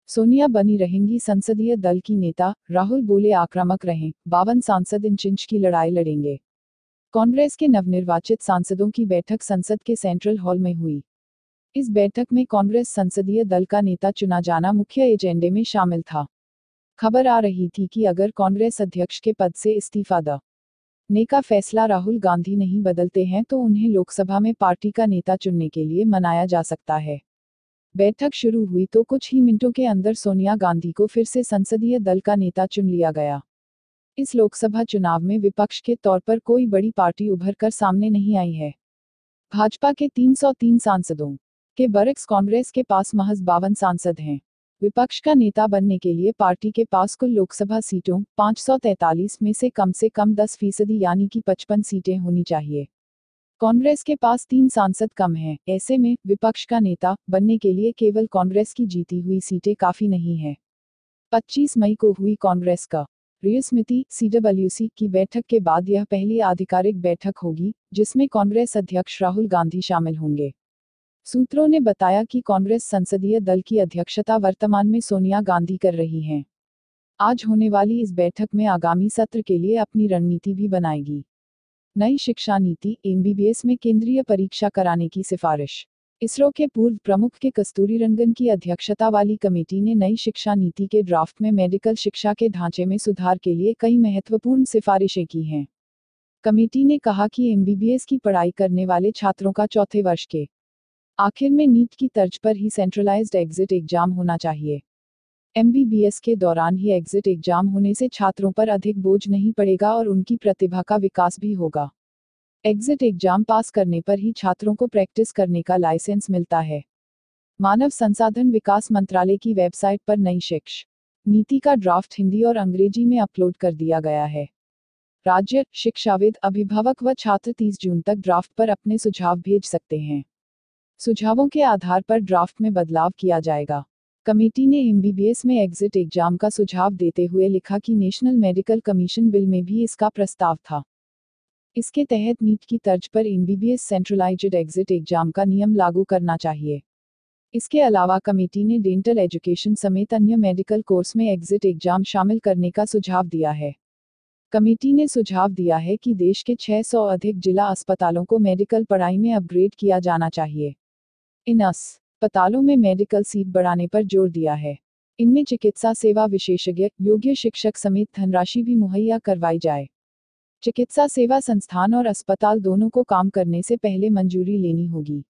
सोनिया बनी रहेंगी संसदीय दल की नेता, राहुल बोले आक्रामक रहें, 52 सांसद इंच इंच की लड़ाई लड़ेंगे। कांग्रेस के नवनिर्वाचित सांसदों की बैठक संसद के सेंट्रल हॉल में हुई। इस बैठक में कांग्रेस संसदीय दल का नेता चुना जाना मुख्य एजेंडे में शामिल था। खबर आ रही थी कि अगर कांग्रेस अध्यक्ष के पद से इस्तीफा देने का फैसला राहुल गांधी नहीं बदलते हैं तो उन्हें लोकसभा में पार्टी का नेता चुनने के लिए मनाया जा सकता है। बैठक शुरू हुई तो कुछ ही मिनटों के अंदर सोनिया गांधी को फिर से संसदीय दल का नेता चुन लिया गया। इस लोकसभा चुनाव में विपक्ष के तौर पर कोई बड़ी पार्टी उभर कर सामने नहीं आई है। भाजपा के 303 सांसदों के बरक्स कांग्रेस के पास महज 52 सांसद हैं। विपक्ष का नेता बनने के लिए पार्टी के पास कुल लोकसभा सीटों 543 में से कम 10% यानी कि 55 सीटें होनी चाहिए। कांग्रेस के पास 3 सांसद कम हैं, ऐसे में विपक्ष का नेता बनने के लिए केवल कांग्रेस की जीती हुई सीटें काफी नहीं है। 25 मई को हुई कांग्रेस का कार्यकारिणी समिति (CWC) की बैठक के बाद यह पहली आधिकारिक बैठक होगी जिसमें कांग्रेस अध्यक्ष राहुल गांधी शामिल होंगे। सूत्रों ने बताया कि कांग्रेस संसदीय दल की अध्यक्षता वर्तमान में सोनिया गांधी कर रही हैं। आज होने वाली इस बैठक में आगामी सत्र के लिए अपनी रणनीति भी बनाएगी। नई शिक्षा नीति (MBBS) में केंद्रीय परीक्षा कराने की सिफारिश। इसरो के पूर्व प्रमुख के कस्तूरीरंगन की अध्यक्षता वाली कमेटी ने नई शिक्षा नीति के ड्राफ्ट में मेडिकल शिक्षा के ढांचे में सुधार के लिए कई महत्वपूर्ण सिफारिशें की हैं। कमेटी ने कहा कि MBBS की पढ़ाई करने वाले छात्रों का चौथे वर्ष के आखिर में नीट की तर्ज पर ही सेंट्रलाइज्ड एग्जिट एग्जाम होना चाहिए। MBBS के दौरान ही एग्जिट एग्जाम होने से छात्रों पर अधिक बोझ नहीं पड़ेगा और उनकी प्रतिभा का विकास भी होगा। एग्जिट एग्जाम पास करने पर ही छात्रों को प्रैक्टिस करने का लाइसेंस मिलता है। मानव संसाधन विकास मंत्रालय की वेबसाइट पर नई शिक्षा नीति का ड्राफ्ट हिंदी और अंग्रेजी में अपलोड कर दिया गया है। राज्य शिक्षाविद, अभिभावक व छात्र 30 जून तक ड्राफ्ट पर अपने सुझाव भेज सकते हैं। सुझावों के आधार पर ड्राफ्ट में बदलाव किया जाएगा। कमेटी ने MBBS में एग्जिट एग्जाम का सुझाव देते हुए लिखा कि नेशनल मेडिकल कमीशन बिल में भी इसका प्रस्ताव था। इसके तहत नीट की तर्ज पर MBBS सेंट्रलाइज्ड एग्जिट एग्जाम का नियम लागू करना चाहिए। इसके अलावा कमेटी ने डेंटल एजुकेशन समेत अन्य मेडिकल कोर्स में एग्जिट एग्जाम शामिल करने का सुझाव दिया है। कमेटी ने सुझाव दिया है कि देश के 600 अधिक जिला अस्पतालों को मेडिकल पढ़ाई में अपग्रेड किया जाना चाहिए। इन अस्पतालों में मेडिकल सीट बढ़ाने पर जोर दिया है। इनमें चिकित्सा सेवा विशेषज्ञ, योग्य शिक्षक समेत धनराशि भी मुहैया करवाई जाए। चिकित्सा सेवा संस्थान और अस्पताल दोनों को काम करने से पहले मंजूरी लेनी होगी।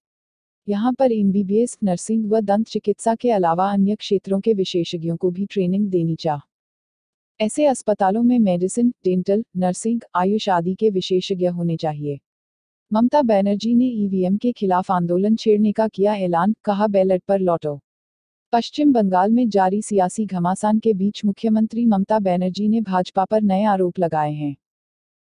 यहाँ पर MBBS, नर्सिंग व दंत चिकित्सा के अलावा अन्य क्षेत्रों के विशेषज्ञों को भी ट्रेनिंग देनी चाहिए। ऐसे अस्पतालों में मेडिसिन, डेंटल, नर्सिंग, आयुष आदि के विशेषज्ञ होने चाहिए। ममता बनर्जी ने EVM के खिलाफ आंदोलन छेड़ने का किया ऐलान, कहा बैलेट पर लौटो। पश्चिम बंगाल में जारी सियासी घमासान के बीच मुख्यमंत्री ममता बनर्जी ने भाजपा पर नए आरोप लगाए हैं।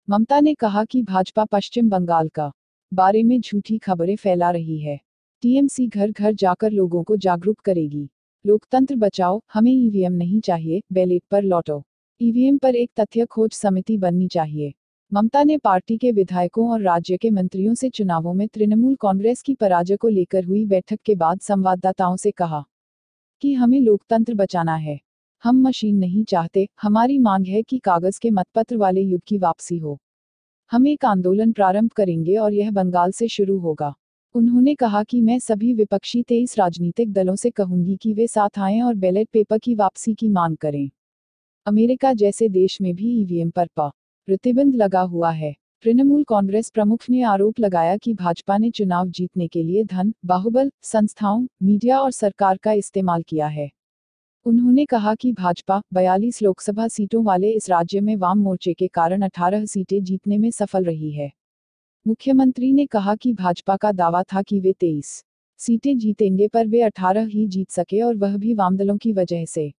ममता ने कहा कि भाजपा पश्चिम बंगाल का बारे में झूठी खबरें फैला रही है। TMC घर घर जाकर लोगों को जागरूक करेगी। लोकतंत्र बचाओ, हमें EVM नहीं चाहिए, बैलेट पर लौटो। EVM पर एक तथ्य खोज समिति बननी चाहिए। ममता ने पार्टी के विधायकों और राज्य के मंत्रियों से चुनावों में तृणमूल कांग्रेस की पराजय को लेकर हुई बैठक के बाद संवाददाताओं से कहा कि हमें लोकतंत्र बचाना है। हम मशीन नहीं चाहते, हमारी मांग है कि कागज के मतपत्र वाले युग की वापसी हो। हम एक आंदोलन प्रारंभ करेंगे और यह बंगाल से शुरू होगा। उन्होंने कहा कि मैं सभी विपक्षी 23 राजनीतिक दलों से कहूंगी कि वे साथ आएं और बैलेट पेपर की वापसी की मांग करें। अमेरिका जैसे देश में भी EVM पर प्रतिबंध लगा हुआ है। तृणमूल कांग्रेस प्रमुख ने आरोप लगाया कि भाजपा ने चुनाव जीतने के लिए धन, बाहुबल, संस्थाओं, मीडिया और सरकार का इस्तेमाल किया है। उन्होंने कहा कि भाजपा 42 लोकसभा सीटों वाले इस राज्य में वाम मोर्चे के कारण 18 सीटें जीतने में सफल रही है। मुख्यमंत्री ने कहा कि भाजपा का दावा था कि वे 23 सीटें जीतेंगे पर वे 18 ही जीत सके और वह भी वामदलों की वजह से।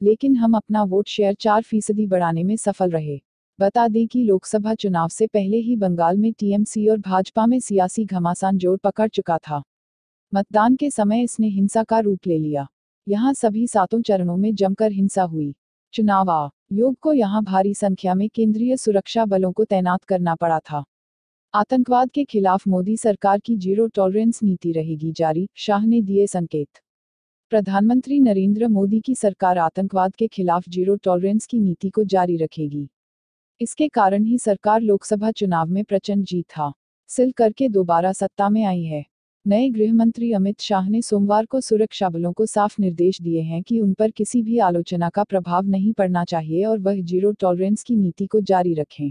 लेकिन हम अपना वोट शेयर 4% बढ़ाने में सफल रहे। बता दें कि लोकसभा चुनाव से पहले ही बंगाल में TMC और भाजपा में सियासी घमासान जोर पकड़ चुका था। मतदान के समय इसने हिंसा का रूप ले लिया। यहाँ सभी 7 चरणों में जमकर हिंसा हुई। चुनाव आयोग को यहाँ भारी संख्या में केंद्रीय सुरक्षा बलों को तैनात करना पड़ा था। आतंकवाद के खिलाफ मोदी सरकार की जीरो टॉलरेंस नीति रहेगी जारी, शाह ने दिए संकेत। प्रधानमंत्री नरेंद्र मोदी की सरकार आतंकवाद के खिलाफ जीरो टॉलरेंस की नीति को जारी रखेगी। इसके कारण ही सरकार लोकसभा चुनाव में प्रचंड जीत हासिल करके दोबारा सत्ता में आई है। नए गृह मंत्री अमित शाह ने सोमवार को सुरक्षा बलों को साफ निर्देश दिए हैं कि उन पर किसी भी आलोचना का प्रभाव नहीं पड़ना चाहिए और वह जीरो टॉलरेंस की नीति को जारी रखें।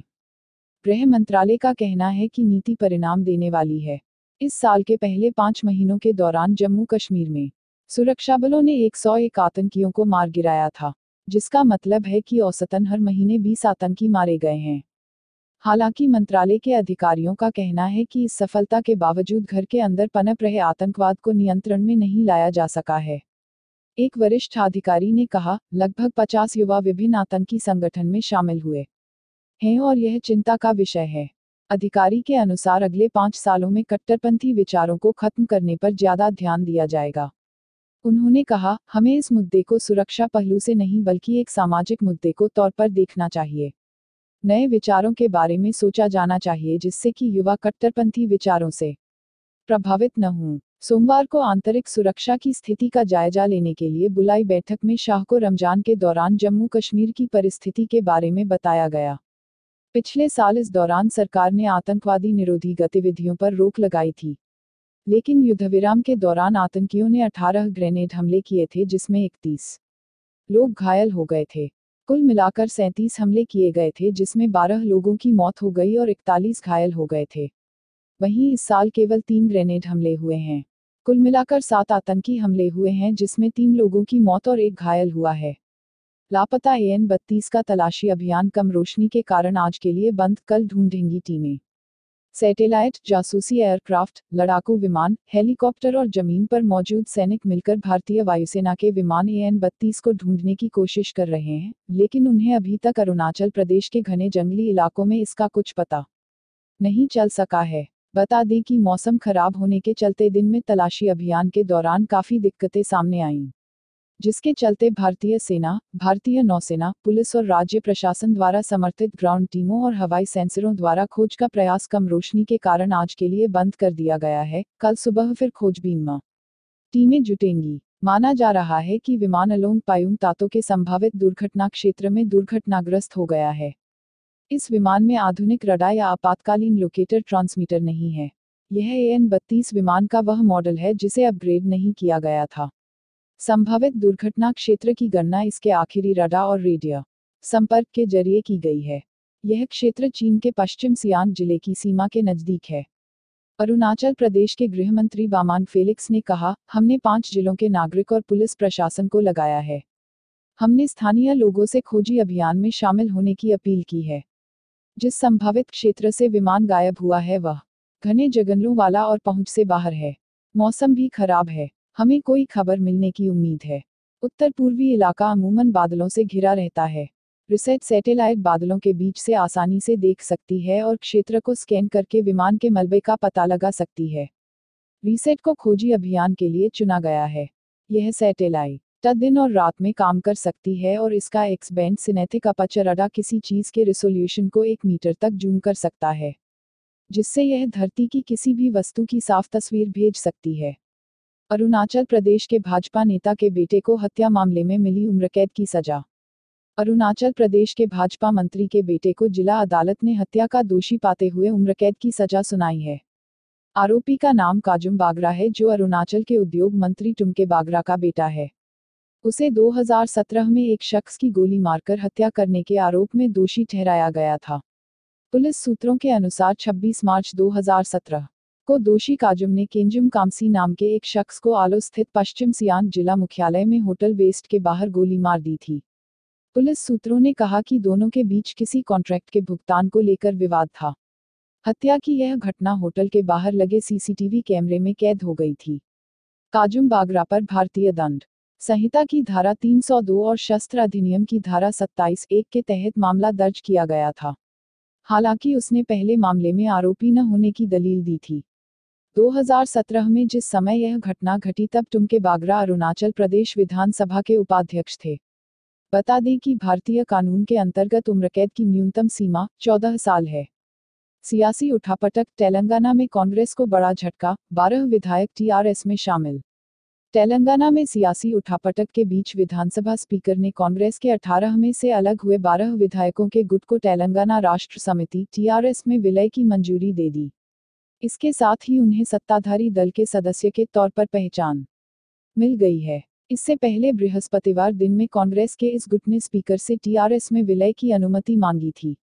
गृह मंत्रालय का कहना है कि नीति परिणाम देने वाली है। इस साल के पहले 5 महीनों के दौरान जम्मू कश्मीर में सुरक्षा बलों ने 101 आतंकियों को मार गिराया था, जिसका मतलब है कि औसतन हर महीने 20 आतंकी मारे गए हैं। हालांकि मंत्रालय के अधिकारियों का कहना है कि इस सफलता के बावजूद घर के अंदर पनप रहे आतंकवाद को नियंत्रण में नहीं लाया जा सका है। एक वरिष्ठ अधिकारी ने कहा, लगभग 50 युवा विभिन्न आतंकी संगठन में शामिल हुए हैं और यह चिंता का विषय है। अधिकारी के अनुसार अगले 5 सालों में कट्टरपंथी विचारों को खत्म करने पर ज्यादा ध्यान दिया जाएगा। उन्होंने कहा, हमें इस मुद्दे को सुरक्षा पहलू से नहीं बल्कि एक सामाजिक मुद्दे को तौर पर देखना चाहिए। नए विचारों के बारे में सोचा जाना चाहिए जिससे कि युवा कट्टरपंथी विचारों से प्रभावित न हों। सोमवार को आंतरिक सुरक्षा की स्थिति का जायजा लेने के लिए बुलाई बैठक में शाह को रमजान के दौरान जम्मू कश्मीर की परिस्थिति के बारे में बताया गया। पिछले साल इस दौरान सरकार ने आतंकवादी निरोधी गतिविधियों पर रोक लगाई थी, लेकिन युद्धविराम के दौरान आतंकियों ने 18 ग्रेनेड हमले किए थे जिसमें 31 लोग घायल हो गए थे। कुल मिलाकर 37 हमले किए गए थे जिसमें 12 लोगों की मौत हो गई और 41 घायल हो गए थे। वहीं इस साल केवल 3 ग्रेनेड हमले हुए हैं। कुल मिलाकर 7 आतंकी हमले हुए हैं जिसमें 3 लोगों की मौत और 1 घायल हुआ है। लापता AN-32 का तलाशी अभियान कम रोशनी के कारण आज के लिए बंद, कल ढूंढेंगी टीमें। सैटेलाइट, जासूसी एयरक्राफ्ट, लड़ाकू विमान, हेलीकॉप्टर और जमीन पर मौजूद सैनिक मिलकर भारतीय वायुसेना के विमान AN-32 को ढूंढने की कोशिश कर रहे हैं, लेकिन उन्हें अभी तक अरुणाचल प्रदेश के घने जंगली इलाकों में इसका कुछ पता नहीं चल सका है। बता दें कि मौसम खराब होने के चलते दिन में तलाशी अभियान के दौरान काफी दिक्कतें सामने आईं, जिसके चलते भारतीय सेना, भारतीय नौसेना, पुलिस और राज्य प्रशासन द्वारा समर्थित ग्राउंड टीमों और हवाई सेंसरों द्वारा खोज का प्रयास कम रोशनी के कारण आज के लिए बंद कर दिया गया है। कल सुबह फिर खोजबीन टीमें जुटेंगी। माना जा रहा है कि विमान अलोंग पायुंग तातो के संभावित दुर्घटना क्षेत्र में दुर्घटनाग्रस्त हो गया है। इस विमान में आधुनिक रडार या आपातकालीन लोकेटर ट्रांसमीटर नहीं है। यह AN-32 विमान का वह मॉडल है जिसे अपग्रेड नहीं किया गया था। संभावित दुर्घटना क्षेत्र की गणना इसके आखिरी रडार और रेडियो संपर्क के जरिए की गई है। यह क्षेत्र चीन के पश्चिम सियांग जिले की सीमा के नजदीक है। अरुणाचल प्रदेश के गृह मंत्री बामांग फेलिक्स ने कहा, हमने 5 जिलों के नागरिक और पुलिस प्रशासन को लगाया है। हमने स्थानीय लोगों से खोजी अभियान में शामिल होने की अपील की है। जिस संभावित क्षेत्र से विमान गायब हुआ है वह घने जंगलों वाला और पहुंच से बाहर है। मौसम भी खराब है। हमें कोई खबर मिलने की उम्मीद है। उत्तर पूर्वी इलाका अमूमन बादलों से घिरा रहता है। रिसेट सैटेलाइट बादलों के बीच से आसानी से देख सकती है और क्षेत्र को स्कैन करके विमान के मलबे का पता लगा सकती है। रिसेट को खोजी अभियान के लिए चुना गया है। यह सैटेलाइट दिन और रात में काम कर सकती है और इसका एक्स बैंड सिनेथिक अपर्चर रडार किसी चीज के रिसोल्यूशन को 1 मीटर तक जूम कर सकता है, जिससे यह धरती की किसी भी वस्तु की साफ तस्वीर भेज सकती है। अरुणाचल प्रदेश के भाजपा नेता के बेटे को हत्या मामले में मिली उम्रकैद की सजा। अरुणाचल प्रदेश के भाजपा मंत्री के बेटे को जिला अदालत ने हत्या का दोषी पाते हुए उम्रकैद की सजा सुनाई है। आरोपी का नाम काजुम बागरा है जो अरुणाचल के उद्योग मंत्री टुमके बागरा का बेटा है। उसे 2017 में एक शख्स की गोली मारकर हत्या करने के आरोप में दोषी ठहराया गया था। पुलिस सूत्रों के अनुसार 26 मार्च 2017 को दोषी काजुम ने केंजुम कामसी नाम के एक शख्स को आलो स्थित पश्चिम सियांग जिला मुख्यालय में होटल वेस्ट के बाहर गोली मार दी थी। पुलिस सूत्रों ने कहा कि दोनों के बीच किसी कॉन्ट्रैक्ट के भुगतान को लेकर विवाद था। हत्या की यह घटना होटल के बाहर लगे CCTV कैमरे में कैद हो गई थी। काजुम बागरा पर भारतीय दंड संहिता की धारा 302 और शस्त्र अधिनियम की धारा 27(1) के तहत मामला दर्ज किया गया था। हालांकि उसने पहले मामले में आरोपी न होने की दलील दी थी। 2017 में जिस समय यह घटना घटी तब टुमके बागरा अरुणाचल प्रदेश विधानसभा के उपाध्यक्ष थे। बता दें कि भारतीय कानून के अंतर्गत उम्रकैद की न्यूनतम सीमा 14 साल है। सियासी उठापटक, तेलंगाना में कांग्रेस को बड़ा झटका, 12 विधायक TRS में शामिल। तेलंगाना में सियासी उठापटक के बीच विधानसभा स्पीकर ने कांग्रेस के 18 में से अलग हुए 12 विधायकों के गुट को तेलंगाना राष्ट्र समिति (टीआरएस) में विलय की मंजूरी दे दी। इसके साथ ही उन्हें सत्ताधारी दल के सदस्य के तौर पर पहचान मिल गई है। इससे पहले बृहस्पतिवार दिन में कांग्रेस के इस गुट ने स्पीकर से टीआरएस में विलय की अनुमति मांगी थी।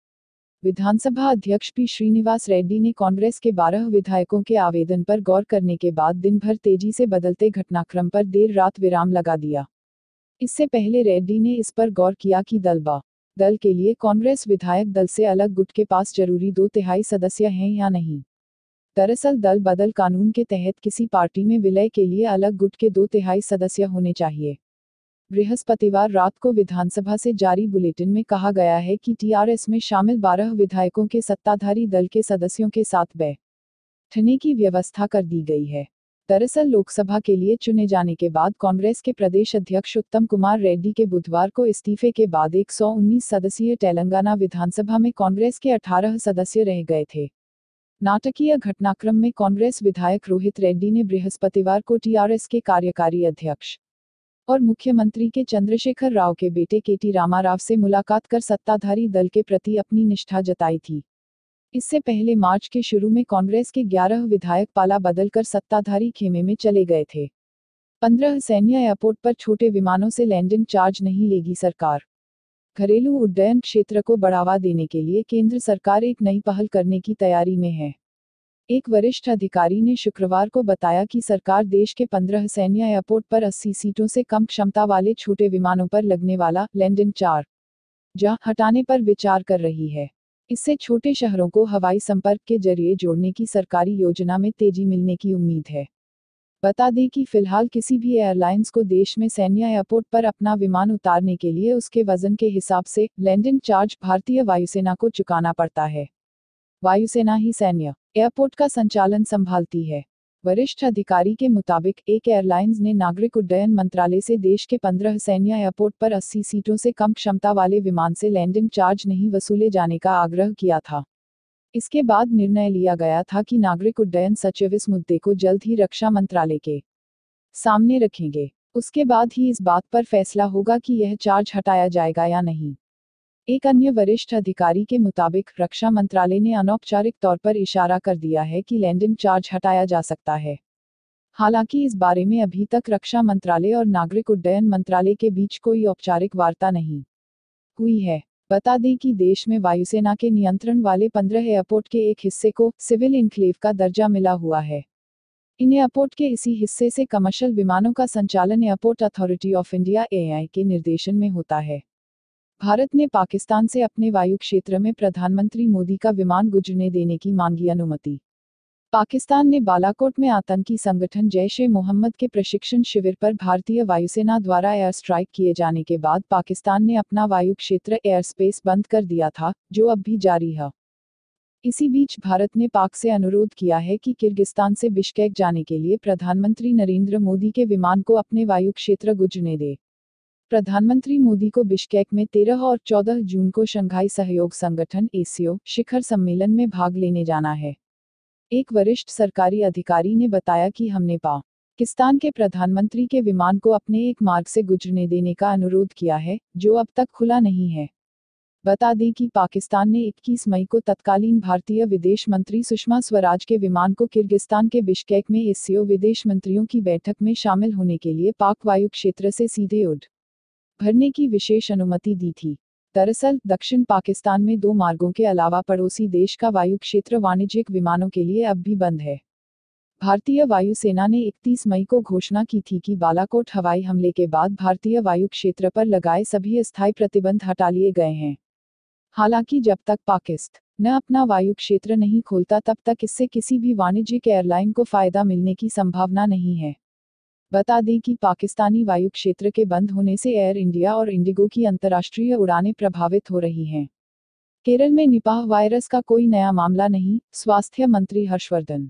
विधानसभा अध्यक्ष पी श्रीनिवास रेड्डी ने कांग्रेस के 12 विधायकों के आवेदन पर गौर करने के बाद दिन भर तेजी से बदलते घटनाक्रम पर देर रात विराम लगा दिया। इससे पहले रेड्डी ने इस पर गौर किया कि दल के लिए कांग्रेस विधायक दल से अलग गुट के पास जरूरी 2/3 सदस्य हैं या नहीं। दरअसल दल बदल कानून के तहत किसी पार्टी में विलय के लिए अलग गुट के 2/3 सदस्य होने चाहिए। बृहस्पतिवार रात को विधानसभा से जारी बुलेटिन में कहा गया है कि टीआरएस में शामिल 12 विधायकों के सत्ताधारी दल के सदस्यों के साथ बैठने की व्यवस्था कर दी गई है। दरअसल लोकसभा के लिए चुने जाने के बाद कांग्रेस के प्रदेश अध्यक्ष उत्तम कुमार रेड्डी के बुधवार को इस्तीफे के बाद 119 सदस्यीय तेलंगाना विधानसभा में कांग्रेस के 18 सदस्य रह गए थे। नाटकीय घटनाक्रम में कांग्रेस विधायक रोहित रेड्डी ने बृहस्पतिवार को टीआरएस के कार्यकारी अध्यक्ष और मुख्यमंत्री के चंद्रशेखर राव के बेटे केटी रामाराव से मुलाकात कर सत्ताधारी दल के प्रति अपनी निष्ठा जताई थी। इससे पहले मार्च के शुरू में कांग्रेस के 11 विधायक पाला बदलकर सत्ताधारी खेमे में चले गए थे। 15 सैन्य एयरपोर्ट पर छोटे विमानों से लैंडिंग चार्ज नहीं लेगी सरकार। घरेलू उड्डयन क्षेत्र को बढ़ावा देने के लिए केंद्र सरकार एक नई पहल करने की तैयारी में है। एक वरिष्ठ अधिकारी ने शुक्रवार को बताया कि सरकार देश के 15 सैन्य एयरपोर्ट पर 80 सीटों से कम क्षमता वाले छोटे विमानों पर लगने वाला लैंडिंग चार्ज हटाने पर विचार कर रही है। इससे छोटे शहरों को हवाई संपर्क के जरिए जोड़ने की सरकारी योजना में तेजी मिलने की उम्मीद है। बता दें कि फिलहाल किसी भी एयरलाइंस को देश में सैन्य एयरपोर्ट पर अपना विमान उतारने के लिए उसके वजन के हिसाब से लैंडिंग चार्ज भारतीय वायुसेना को चुकाना पड़ता है। वायुसेना ही सैन्य एयरपोर्ट का संचालन संभालती है। वरिष्ठ अधिकारी के मुताबिक एक एयरलाइंस ने नागरिक उड्डयन मंत्रालय से देश के 15 सैन्य एयरपोर्ट पर 80 सीटों से कम क्षमता वाले विमान से लैंडिंग चार्ज नहीं वसूले जाने का आग्रह किया था। इसके बाद निर्णय लिया गया था कि नागरिक उड्डयन सचिव इस मुद्दे को जल्द ही रक्षा मंत्रालय के सामने रखेंगे। उसके बाद ही इस बात पर फैसला होगा कि यह चार्ज हटाया जाएगा या नहीं। एक अन्य वरिष्ठ अधिकारी के मुताबिक रक्षा मंत्रालय ने अनौपचारिक तौर पर इशारा कर दिया है कि लैंडिंग चार्ज हटाया जा सकता है। हालांकि इस बारे में अभी तक रक्षा मंत्रालय और नागरिक उड्डयन मंत्रालय के बीच कोई औपचारिक वार्ता नहीं हुई है। बता दें कि देश में वायुसेना के नियंत्रण वाले 15 एयरपोर्ट के एक हिस्से को सिविल इनक्लेव का दर्जा मिला हुआ है। इन एयरपोर्ट के इसी हिस्से से कमर्शियल विमानों का संचालन airport authority of India (AI) के निर्देशन में होता है। भारत ने पाकिस्तान से अपने वायु क्षेत्र में प्रधानमंत्री मोदी का विमान गुजरने देने की मांगी अनुमति। पाकिस्तान ने बालाकोट में आतंकी संगठन जैश-ए-मोहम्मद के प्रशिक्षण शिविर पर भारतीय वायुसेना द्वारा एयर स्ट्राइक किए जाने के बाद पाकिस्तान ने अपना वायु क्षेत्र एयर स्पेस बंद कर दिया था, जो अब भी जारी है। इसी बीच भारत ने पाक से अनुरोध किया है कि किर्गिस्तान से बिश्केक जाने के लिए प्रधानमंत्री नरेंद्र मोदी के विमान को अपने वायु क्षेत्र गुजरने दे। प्रधानमंत्री मोदी को बिश्केक में 13 और 14 जून को शंघाई सहयोग संगठन (एसीओ) शिखर सम्मेलन में भाग लेने जाना है। एक वरिष्ठ सरकारी अधिकारी ने बताया कि हमने पाकिस्तान के प्रधानमंत्री के विमान को अपने एक मार्ग से गुजरने देने का अनुरोध किया है, जो अब तक खुला नहीं है। बता दें कि पाकिस्तान ने 21 मई को तत्कालीन भारतीय विदेश मंत्री सुषमा स्वराज के विमान को किर्गिस्तान के बिश्केक में एसीओ विदेश मंत्रियों की बैठक में शामिल होने के लिए पाक वायु क्षेत्र से सीधे उड़ भरने की विशेष अनुमति दी थी। दरअसल दक्षिण पाकिस्तान में 2 मार्गों के अलावा पड़ोसी देश का वायु क्षेत्र वाणिज्यिक विमानों के लिए अब भी बंद है। भारतीय वायुसेना ने 31 मई को घोषणा की थी कि बालाकोट हवाई हमले के बाद भारतीय वायु क्षेत्र पर लगाए सभी अस्थायी प्रतिबंध हटा लिए गए हैं। हालांकि जब तक पाकिस्तान अपना वायु क्षेत्र नहीं खोलता तब तक इससे किसी भी वाणिज्यिक एयरलाइन को फायदा मिलने की संभावना नहीं है। बता दें कि पाकिस्तानी वायु क्षेत्र के बंद होने से एयर इंडिया और इंडिगो की अंतर्राष्ट्रीय उड़ानें प्रभावित हो रही हैं। केरल में निपाह वायरस का कोई नया मामला नहीं, स्वास्थ्य मंत्री हर्षवर्धन।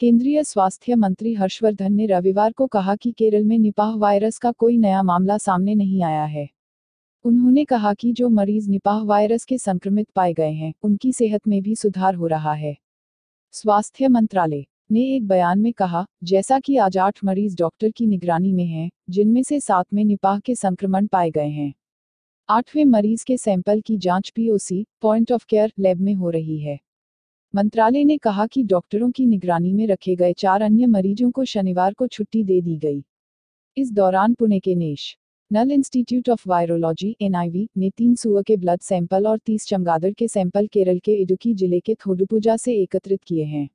केंद्रीय स्वास्थ्य मंत्री हर्षवर्धन ने रविवार को कहा कि केरल में निपाह वायरस का कोई नया मामला सामने नहीं आया है। उन्होंने कहा कि जो मरीज निपाह वायरस के संक्रमित पाए गए हैं, उनकी सेहत में भी सुधार हो रहा है। स्वास्थ्य मंत्रालय ने एक बयान में कहा, जैसा कि आज 8 मरीज डॉक्टर की निगरानी में हैं, जिनमें से 7 में निपाह के संक्रमण पाए गए हैं। 8वें मरीज के सैंपल की जांच POC, point of care, lab में हो रही है। मंत्रालय ने कहा कि डॉक्टरों की निगरानी में रखे गए 4 अन्य मरीजों को शनिवार को छुट्टी दे दी गई। इस दौरान पुणे के national institute of virology (NIV) ने 3 सुअर के ब्लड सैंपल और 30 चमगादड़ के सैंपल केरल के इडुक्की जिले के थोडुपुझा से एकत्रित किए हैं।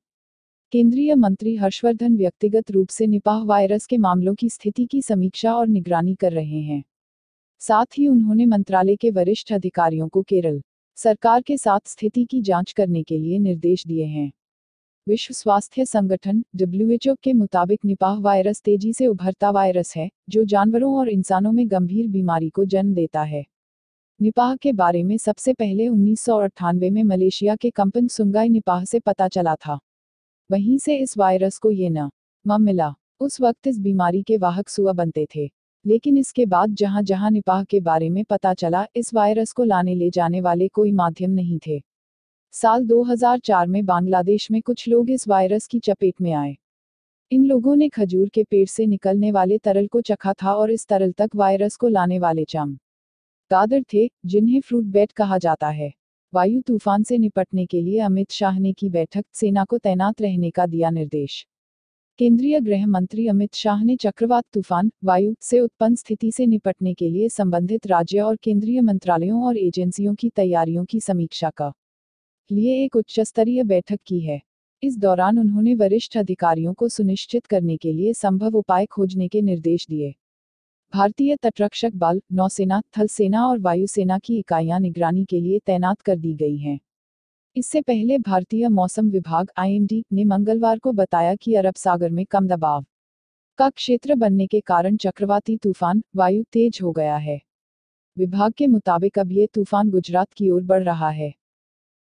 केंद्रीय मंत्री हर्षवर्धन व्यक्तिगत रूप से निपाह वायरस के मामलों की स्थिति की समीक्षा और निगरानी कर रहे हैं। साथ ही उन्होंने मंत्रालय के वरिष्ठ अधिकारियों को केरल सरकार के साथ स्थिति की जांच करने के लिए निर्देश दिए हैं। विश्व स्वास्थ्य संगठन (WHO) के मुताबिक निपाह वायरस तेजी से उभरता वायरस है, जो जानवरों और इंसानों में गंभीर बीमारी को जन्म देता है। निपाह के बारे में सबसे पहले 1998 में मलेशिया के कंपन सुंगाई निपाह से पता चला था। वहीं से इस वायरस को ये नाम मिला। उस वक्त इस बीमारी के वाहक सुअर बनते थे, लेकिन इसके बाद जहां जहां निपाह के बारे में पता चला, इस वायरस को लाने ले जाने वाले कोई माध्यम नहीं थे। साल 2004 में बांग्लादेश में कुछ लोग इस वायरस की चपेट में आए। इन लोगों ने खजूर के पेड़ से निकलने वाले तरल को चखा था और इस तरल तक वायरस को लाने वाले चमगादड़ थे, जिन्हें फ्रूट बैट कहा जाता है। वायु तूफान से निपटने के लिए अमित शाह ने की बैठक, सेना को तैनात रहने का दिया निर्देश। केंद्रीय गृह मंत्री अमित शाह ने चक्रवात तूफान, वायु से उत्पन्न स्थिति से निपटने के लिए संबंधित राज्य और केंद्रीय मंत्रालयों और एजेंसियों की तैयारियों की समीक्षा के लिए एक उच्चस्तरीय बैठक की है। इस दौरान उन्होंने वरिष्ठ अधिकारियों को सुनिश्चित करने के लिए संभव उपाय खोजने के निर्देश दिए। भारतीय तटरक्षक बल, नौसेना, थल सेना और वायुसेना की इकाइयां निगरानी के लिए तैनात कर दी गई हैं। इससे पहले भारतीय मौसम विभाग (IMD) ने मंगलवार को बताया कि अरब सागर में कम दबाव का क्षेत्र बनने के कारण चक्रवाती तूफान, वायु तेज हो गया है। विभाग के मुताबिक अब ये तूफान गुजरात की ओर बढ़ रहा है।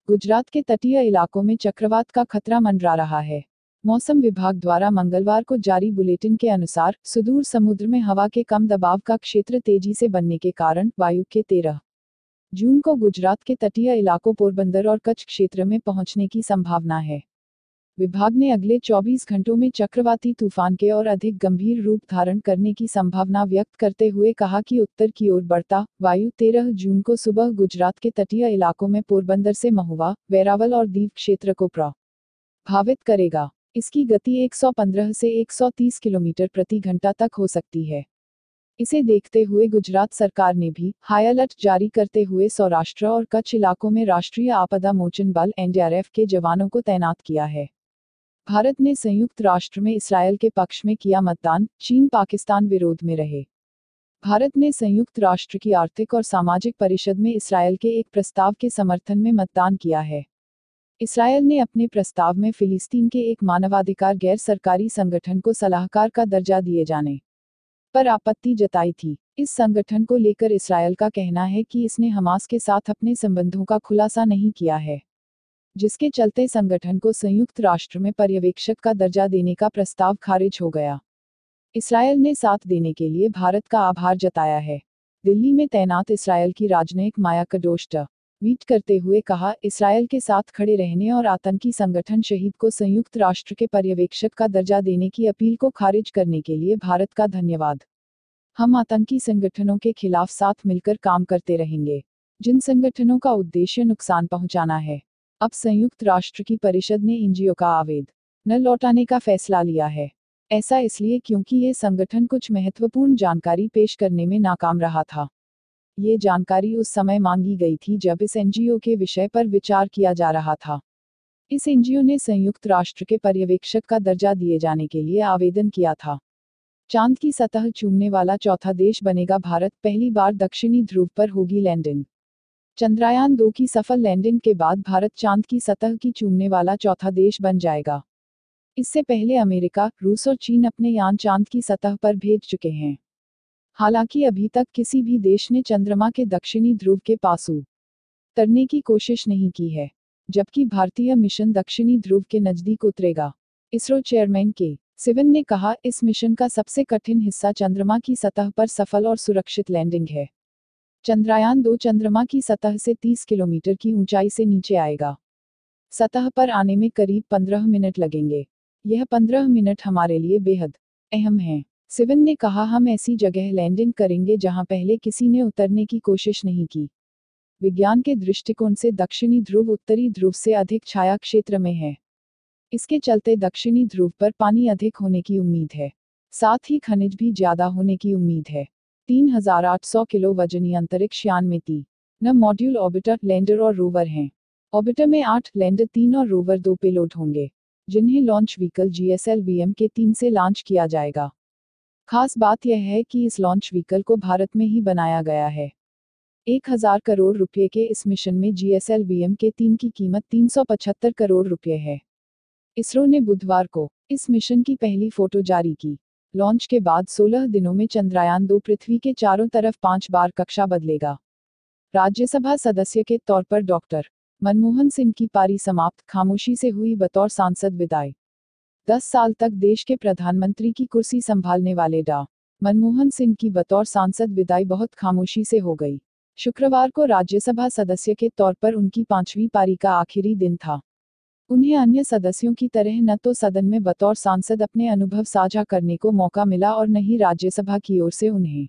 गुजरात के तटीय इलाकों में चक्रवात का खतरा मंडरा रहा है। मौसम विभाग द्वारा मंगलवार को जारी बुलेटिन के अनुसार, सुदूर समुद्र में हवा के कम दबाव का क्षेत्र तेजी से बनने के कारण वायु के 13 जून को गुजरात के तटीय इलाकों पोरबंदर और कच्छ क्षेत्र में पहुंचने की संभावना है। विभाग ने अगले 24 घंटों में चक्रवाती तूफान के और अधिक गंभीर रूप धारण करने की संभावना व्यक्त करते हुए कहा कि उत्तर की ओर बढ़ता वायु 13 जून को सुबह गुजरात के तटीय इलाकों में पोरबंदर से महुआ, वेरावल और दीव क्षेत्र को प्रभावित करेगा। इसकी गति 115 से 130 किलोमीटर प्रति घंटा तक हो सकती है। इसे देखते हुए गुजरात सरकार ने भी हाई अलर्ट जारी करते हुए सौराष्ट्र और कच्छ इलाकों में राष्ट्रीय आपदा मोचन बल (NDRF) के जवानों को तैनात किया है। भारत ने संयुक्त राष्ट्र में इसराइल के पक्ष में किया मतदान, चीन पाकिस्तान विरोध में रहे। भारत ने संयुक्त राष्ट्र की आर्थिक और सामाजिक परिषद में इसराइल के एक प्रस्ताव के समर्थन में मतदान किया है। इसराइल ने अपने प्रस्ताव में फिलिस्तीन के एक मानवाधिकार गैर सरकारी संगठन को सलाहकार का दर्जा दिए जाने पर आपत्ति जताई थी। इस संगठन को लेकर इसराइल का कहना है कि इसने हमास के साथ अपने संबंधों का खुलासा नहीं किया है, जिसके चलते संगठन को संयुक्त राष्ट्र में पर्यवेक्षक का दर्जा देने का प्रस्ताव खारिज हो गया। इसराइल ने साथ देने के लिए भारत का आभार जताया है। दिल्ली में तैनात इसराइल की राजनयिक माया कदोश ट्वीट करते हुए कहा, इसराइल के साथ खड़े रहने और आतंकी संगठन शहीद को संयुक्त राष्ट्र के पर्यवेक्षक का दर्जा देने की अपील को खारिज करने के लिए भारत का धन्यवाद। हम आतंकी संगठनों के खिलाफ साथ मिलकर काम करते रहेंगे, जिन संगठनों का उद्देश्य नुकसान पहुंचाना है। अब संयुक्त राष्ट्र की परिषद ने एनजीओ का आवेदन न लौटाने का फैसला लिया है। ऐसा इसलिए क्योंकि ये संगठन कुछ महत्वपूर्ण जानकारी पेश करने में नाकाम रहा था। ये जानकारी उस समय मांगी गई थी जब इस एनजीओ के विषय पर विचार किया जा रहा था। इस एनजीओ ने संयुक्त राष्ट्र के पर्यवेक्षक का दर्जा दिए जाने के लिए आवेदन किया था। चांद की सतह चूमने वाला चौथा देश बनेगा भारत, पहली बार दक्षिणी ध्रुव पर होगी लैंडिंग। चंद्रयान 2 की सफल लैंडिंग के बाद भारत चांद की सतह की चूमने वाला चौथा देश बन जाएगा। इससे पहले अमेरिका, रूस और चीन अपने यान चांद की सतह पर भेज चुके हैं। हालांकि अभी तक किसी भी देश ने चंद्रमा के दक्षिणी ध्रुव के पास उतरने की कोशिश नहीं की है, जबकि भारतीय मिशन दक्षिणी ध्रुव के नजदीक उतरेगा। इसरो चेयरमैन के सिवन ने कहा, इस मिशन का सबसे कठिन हिस्सा चंद्रमा की सतह पर सफल और सुरक्षित लैंडिंग है। चंद्रयान 2 चंद्रमा की सतह से 30 किलोमीटर की ऊंचाई से नीचे आएगा। सतह पर आने में करीब 15 मिनट लगेंगे। यह 15 मिनट हमारे लिए बेहद अहम है। सिवन ने कहा, हम ऐसी जगह लैंडिंग करेंगे जहां पहले किसी ने उतरने की कोशिश नहीं की। विज्ञान के दृष्टिकोण से दक्षिणी ध्रुव उत्तरी ध्रुव से अधिक छाया क्षेत्र में है। इसके चलते दक्षिणी ध्रुव पर पानी अधिक होने की उम्मीद है। साथ ही खनिज भी ज्यादा होने की उम्मीद है। 3800 किलो वजनी अंतरिक्ष यान में 3 मॉड्यूल ऑर्बिटर, लैंडर और रोवर हैं। ऑर्बिटर में 8 लैंडर 3 और रोवर 2 पेलोड होंगे, जिन्हें लॉन्च व्हीकल GSLV M-3 से लॉन्च किया जाएगा। खास बात यह है कि इस लॉन्च व्हीकल को भारत में ही बनाया गया है। 1000 करोड़ रुपए के इस मिशन में GSLV M-3 की कीमत 375 करोड़ रुपए है। इसरो ने बुधवार को इस मिशन की पहली फोटो जारी की। लॉन्च के बाद 16 दिनों में चंद्रयान 2 पृथ्वी के चारों तरफ 5 बार कक्षा बदलेगा। राज्यसभा सदस्य के तौर पर डॉक्टर मनमोहन सिंह की पारी समाप्त, खामोशी से हुई बतौर सांसद विदाई। 10 साल तक देश के प्रधानमंत्री की कुर्सी संभालने वाले डॉ. मनमोहन सिंह की बतौर सांसद विदाई बहुत खामोशी से हो गई। शुक्रवार को राज्यसभा सदस्य के तौर पर उनकी 5वीं पारी का आखिरी दिन था। उन्हें अन्य सदस्यों की तरह न तो सदन में बतौर सांसद अपने अनुभव साझा करने को मौका मिला और न ही राज्यसभा की ओर से उन्हें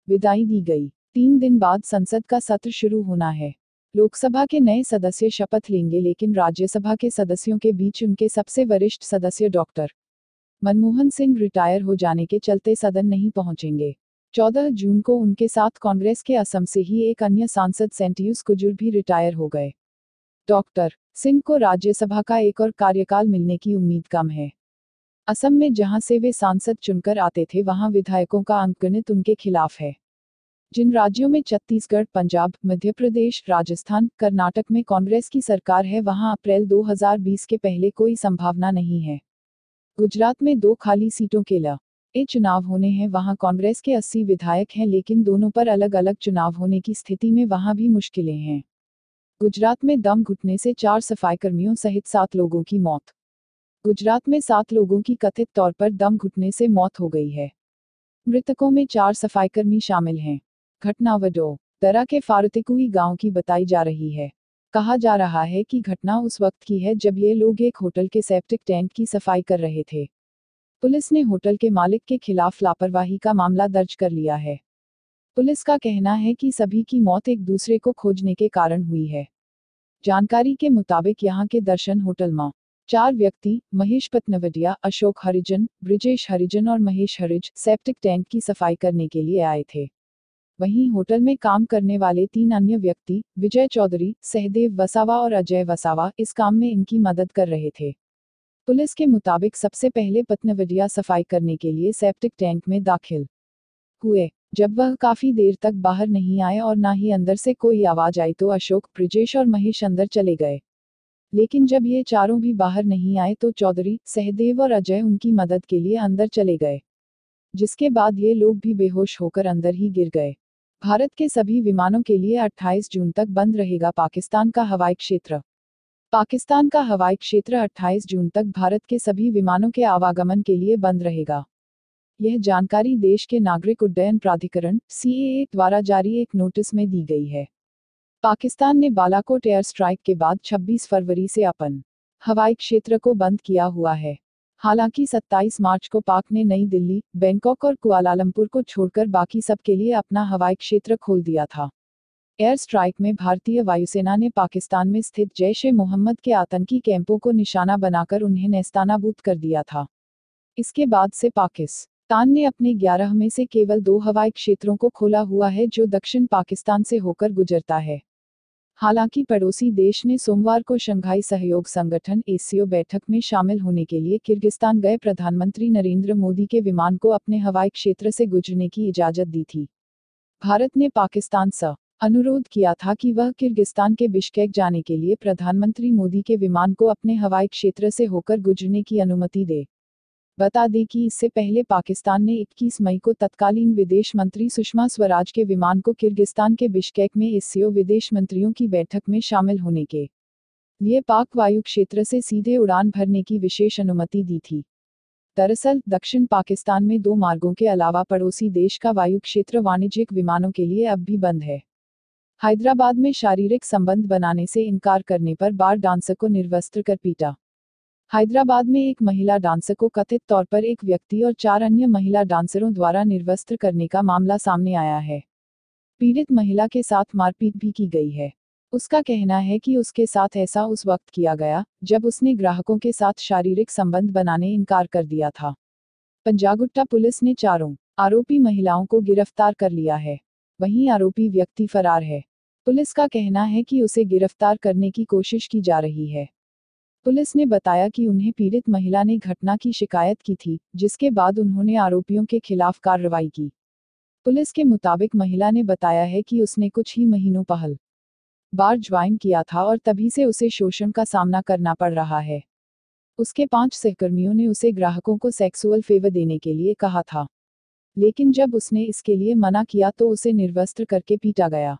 विदाई दी गई। 3 दिन बाद संसद का सत्र शुरू होना है। लोकसभा के नए सदस्य शपथ लेंगे, लेकिन राज्यसभा के सदस्यों के बीच उनके सबसे वरिष्ठ सदस्य डॉक्टर मनमोहन सिंह रिटायर हो जाने के चलते सदन नहीं पहुंचेंगे। 14 जून को उनके साथ कांग्रेस के असम से ही एक अन्य सांसद सेंटियूस कुजूर भी रिटायर हो गए। डॉक्टर सिंह को राज्यसभा का एक और कार्यकाल मिलने की उम्मीद कम है। असम में जहां से वे सांसद चुनकर आते थे, वहां विधायकों का अंकगणित उनके खिलाफ है। जिन राज्यों में छत्तीसगढ़, पंजाब, मध्य प्रदेश, राजस्थान, कर्नाटक में कांग्रेस की सरकार है, वहां अप्रैल 2020 के पहले कोई संभावना नहीं है। गुजरात में 2 खाली सीटों के लिए चुनाव होने हैं, वहां कांग्रेस के 80 विधायक हैं, लेकिन दोनों पर अलग अलग चुनाव होने की स्थिति में वहां भी मुश्किलें हैं। गुजरात में दम घुटने से 4 सफाईकर्मियों सहित 7 लोगों की मौत। गुजरात में 7 लोगों की कथित तौर पर दम घुटने से मौत हो गई है। मृतकों में 4 सफाईकर्मी शामिल हैं। घटना वडोदरा के फारतिकुई गांव की बताई जा रही है। कहा जा रहा है कि घटना उस वक्त की है जब ये लोग एक होटल के सेप्टिक टैंक की सफाई कर रहे थे। पुलिस ने होटल के मालिक के खिलाफ लापरवाही का मामला दर्ज कर लिया है। पुलिस का कहना है कि सभी की मौत एक दूसरे को खोजने के कारण हुई है। जानकारी के मुताबिक यहां के दर्शन होटल में 4 व्यक्ति, महेश पतनवटिया, अशोक हरिजन, ब्रिजेश हरिजन और महेश हरिज, सेप्टिक टैंक की सफाई करने के लिए आए थे। वहीं होटल में काम करने वाले 3 अन्य व्यक्ति, विजय चौधरी, सहदेव वसावा और अजय वसावा, इस काम में इनकी मदद कर रहे थे। पुलिस के मुताबिक सबसे पहले पतनवटिया सफाई करने के लिए सेप्टिक टैंक में दाखिल हुए। जब वह काफी देर तक बाहर नहीं आए और ना ही अंदर से कोई आवाज आई तो अशोक, ब्रिजेश और महेश अंदर चले गए। लेकिन जब ये चारों भी बाहर नहीं आए तो चौधरी, सहदेव और अजय उनकी मदद के लिए अंदर चले गए, जिसके बाद ये लोग भी बेहोश होकर अंदर ही गिर गए। भारत के सभी विमानों के लिए 28 जून तक बंद रहेगा पाकिस्तान का हवाई क्षेत्र। पाकिस्तान का हवाई क्षेत्र 28 जून तक भारत के सभी विमानों के आवागमन के लिए बंद रहेगा। यह जानकारी देश के नागरिक उड्डयन प्राधिकरण CAA द्वारा जारी एक नोटिस में दी गई है। पाकिस्तान ने बालाकोट एयर स्ट्राइक के बाद 26 फरवरी से अपन हवाई क्षेत्र को बंद किया हुआ है। हालांकि 27 मार्च को पाक ने नई दिल्ली, बैंकॉक और कुआलालंपुर को छोड़कर बाकी सब के लिए अपना हवाई क्षेत्र खोल दिया था। एयर स्ट्राइक में भारतीय वायुसेना ने पाकिस्तान में स्थित जैश-ए-मोहम्मद के आतंकी कैंपों को निशाना बनाकर उन्हें नेस्तनाबूद कर दिया था। इसके बाद से पाकिस्तान ने अपने 11 में से केवल 2 हवाई क्षेत्रों को खोला हुआ है, जो दक्षिण पाकिस्तान से होकर गुजरता है। हालांकि पड़ोसी देश ने सोमवार को शंघाई सहयोग संगठन ASEAN बैठक में शामिल होने के लिए किर्गिस्तान गए प्रधानमंत्री नरेंद्र मोदी के विमान को अपने हवाई क्षेत्र से गुजरने की इजाजत दी थी। भारत ने पाकिस्तान से अनुरोध किया था कि वह किर्गिस्तान के बिश्केक जाने के लिए प्रधानमंत्री मोदी के विमान को अपने हवाई क्षेत्र से होकर गुजरने की अनुमति दे। बता दें कि इससे पहले पाकिस्तान ने 21 मई को तत्कालीन विदेश मंत्री सुषमा स्वराज के विमान को किर्गिस्तान के बिश्केक में ASEAN विदेश मंत्रियों की बैठक में शामिल होने के लिए पाक वायु क्षेत्र से सीधे उड़ान भरने की विशेष अनुमति दी थी। दरअसल, दक्षिण पाकिस्तान में 2 मार्गों के अलावा पड़ोसी देश का वायु क्षेत्र वाणिज्यिक विमानों के लिए अब भी बंद है। हैदराबाद में शारीरिक संबंध बनाने से इनकार करने पर बार डांसर को निर्वस्त्र कर पीटा। हैदराबाद में एक महिला डांसर को कथित तौर पर एक व्यक्ति और 4 अन्य महिला डांसरों द्वारा निर्वस्त्र करने का मामला सामने आया है। पीड़ित महिला के साथ मारपीट भी की गई है। उसका कहना है कि उसके साथ ऐसा उस वक्त किया गया जब उसने ग्राहकों के साथ शारीरिक संबंध बनाने इनकार कर दिया था। पंजागुट्टा पुलिस ने चारों आरोपी महिलाओं को गिरफ्तार कर लिया है। वहीं आरोपी व्यक्ति फरार है। पुलिस का कहना है कि उसे गिरफ्तार करने की कोशिश की जा रही है। पुलिस ने बताया कि उन्हें पीड़ित महिला ने घटना की शिकायत की थी, जिसके बाद उन्होंने आरोपियों के खिलाफ कार्रवाई की। पुलिस के मुताबिक महिला ने बताया है कि उसने कुछ ही महीनों पहले बार ज्वाइन किया था और तभी से उसे शोषण का सामना करना पड़ रहा है। उसके 5 सहकर्मियों ने उसे ग्राहकों को सेक्सुअल फेवर देने के लिए कहा था, लेकिन जब उसने इसके लिए मना किया तो उसे निर्वस्त्र करके पीटा गया।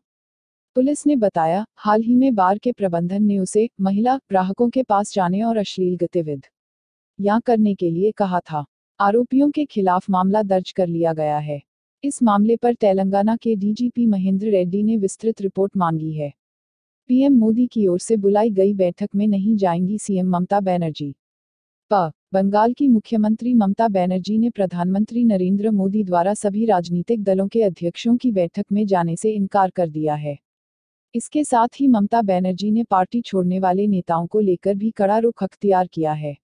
पुलिस ने बताया, हाल ही में बार के प्रबंधन ने उसे महिला ग्राहकों के पास जाने और अश्लील गतिविधियां करने के लिए कहा था। आरोपियों के खिलाफ मामला दर्ज कर लिया गया है। इस मामले पर तेलंगाना के डीजीपी महेंद्र रेड्डी ने विस्तृत रिपोर्ट मांगी है। पीएम मोदी की ओर से बुलाई गई बैठक में नहीं जाएंगी सीएम ममता बनर्जी। बंगाल की मुख्यमंत्री ममता बनर्जी ने प्रधानमंत्री नरेंद्र मोदी द्वारा सभी राजनीतिक दलों के अध्यक्षों की बैठक में जाने से इनकार कर दिया है। इसके साथ ही ममता बनर्जी ने पार्टी छोड़ने वाले नेताओं को लेकर भी कड़ा रुख अख्तियार किया है।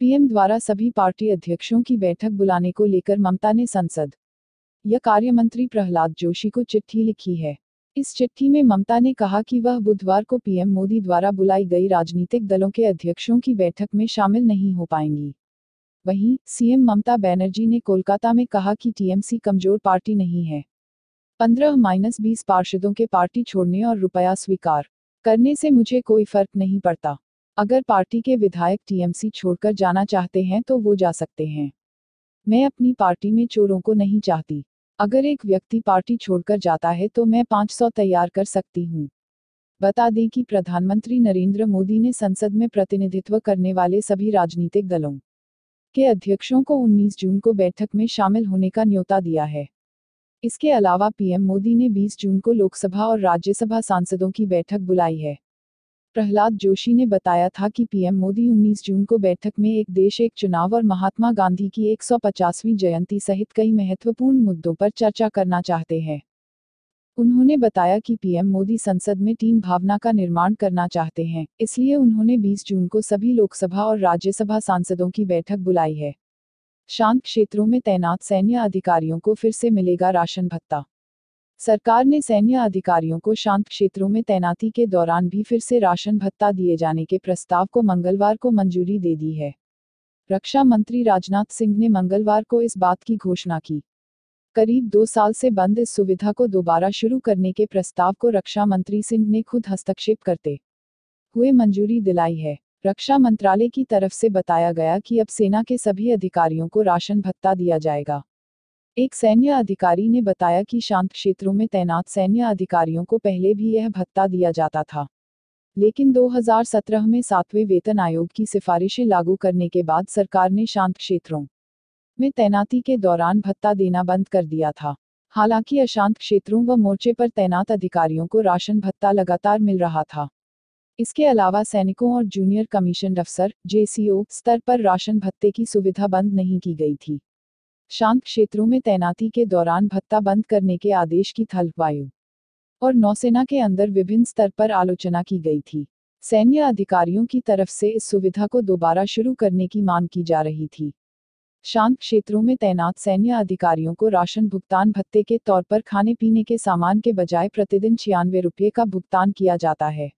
पीएम द्वारा सभी पार्टी अध्यक्षों की बैठक बुलाने को लेकर ममता ने संसद या कार्यमंत्री प्रहलाद जोशी को चिट्ठी लिखी है। इस चिट्ठी में ममता ने कहा कि वह बुधवार को पीएम मोदी द्वारा बुलाई गई राजनीतिक दलों के अध्यक्षों की बैठक में शामिल नहीं हो पाएंगी। वहीं सीएम ममता बनर्जी ने कोलकाता में कहा कि टीएमसी कमजोर पार्टी नहीं है। 15-20 पार्षदों के पार्टी छोड़ने और रुपया स्वीकार करने से मुझे कोई फर्क नहीं पड़ता। अगर पार्टी के विधायक टीएमसी छोड़कर जाना चाहते हैं तो वो जा सकते हैं। मैं अपनी पार्टी में चोरों को नहीं चाहती। अगर एक व्यक्ति पार्टी छोड़कर जाता है तो मैं 500 तैयार कर सकती हूँ। बता दें कि प्रधानमंत्री नरेंद्र मोदी ने संसद में प्रतिनिधित्व करने वाले सभी राजनीतिक दलों के अध्यक्षों को 19 जून को बैठक में शामिल होने का न्योता दिया है। इसके अलावा पीएम मोदी ने 20 जून को लोकसभा और राज्यसभा सांसदों की बैठक बुलाई है। प्रहलाद जोशी ने बताया था कि पीएम मोदी 19 जून को बैठक में एक देश एक चुनाव और महात्मा गांधी की 150वीं जयंती सहित कई महत्वपूर्ण मुद्दों पर चर्चा करना चाहते हैं। उन्होंने बताया कि पीएम मोदी संसद में टीम भावना का निर्माण करना चाहते हैं, इसलिए उन्होंने 20 जून को सभी लोकसभा और राज्यसभा सांसदों की बैठक बुलाई है। शांत क्षेत्रों में तैनात सैन्य अधिकारियों को फिर से मिलेगा राशन भत्ता। सरकार ने सैन्य अधिकारियों को शांत क्षेत्रों में तैनाती के दौरान भी फिर से राशन भत्ता दिए जाने के प्रस्ताव को मंगलवार को मंजूरी दे दी है। रक्षा मंत्री राजनाथ सिंह ने मंगलवार को इस बात की घोषणा की। करीब 2 साल से बंद इस सुविधा को दोबारा शुरू करने के प्रस्ताव को रक्षा मंत्री सिंह ने खुद हस्तक्षेप करते हुए मंजूरी दिलाई है। रक्षा मंत्रालय की तरफ से बताया गया कि अब सेना के सभी अधिकारियों को राशन भत्ता दिया जाएगा। एक सैन्य अधिकारी ने बताया कि शांत क्षेत्रों में तैनात सैन्य अधिकारियों को पहले भी यह भत्ता दिया जाता था, लेकिन 2017 में 7वें वेतन आयोग की सिफारिशें लागू करने के बाद सरकार ने शांत क्षेत्रों में तैनाती के दौरान भत्ता देना बंद कर दिया था। हालांकि अशांत क्षेत्रों व मोर्चे पर तैनात अधिकारियों को राशन भत्ता लगातार मिल रहा था। इसके अलावा सैनिकों और जूनियर कमीशन्ड अफसर जेसीओ स्तर पर राशन भत्ते की सुविधा बंद नहीं की गई थी। शांत क्षेत्रों में तैनाती के दौरान भत्ता बंद करने के आदेश की थल, वायु और नौसेना के अंदर विभिन्न स्तर पर आलोचना की गई थी। सैन्य अधिकारियों की तरफ से इस सुविधा को दोबारा शुरू करने की मांग की जा रही थी। शांत क्षेत्रों में तैनात सैन्य अधिकारियों को राशन भुगतान भत्ते के तौर पर खाने पीने के सामान के बजाय प्रतिदिन 96 रुपये का भुगतान किया जाता है।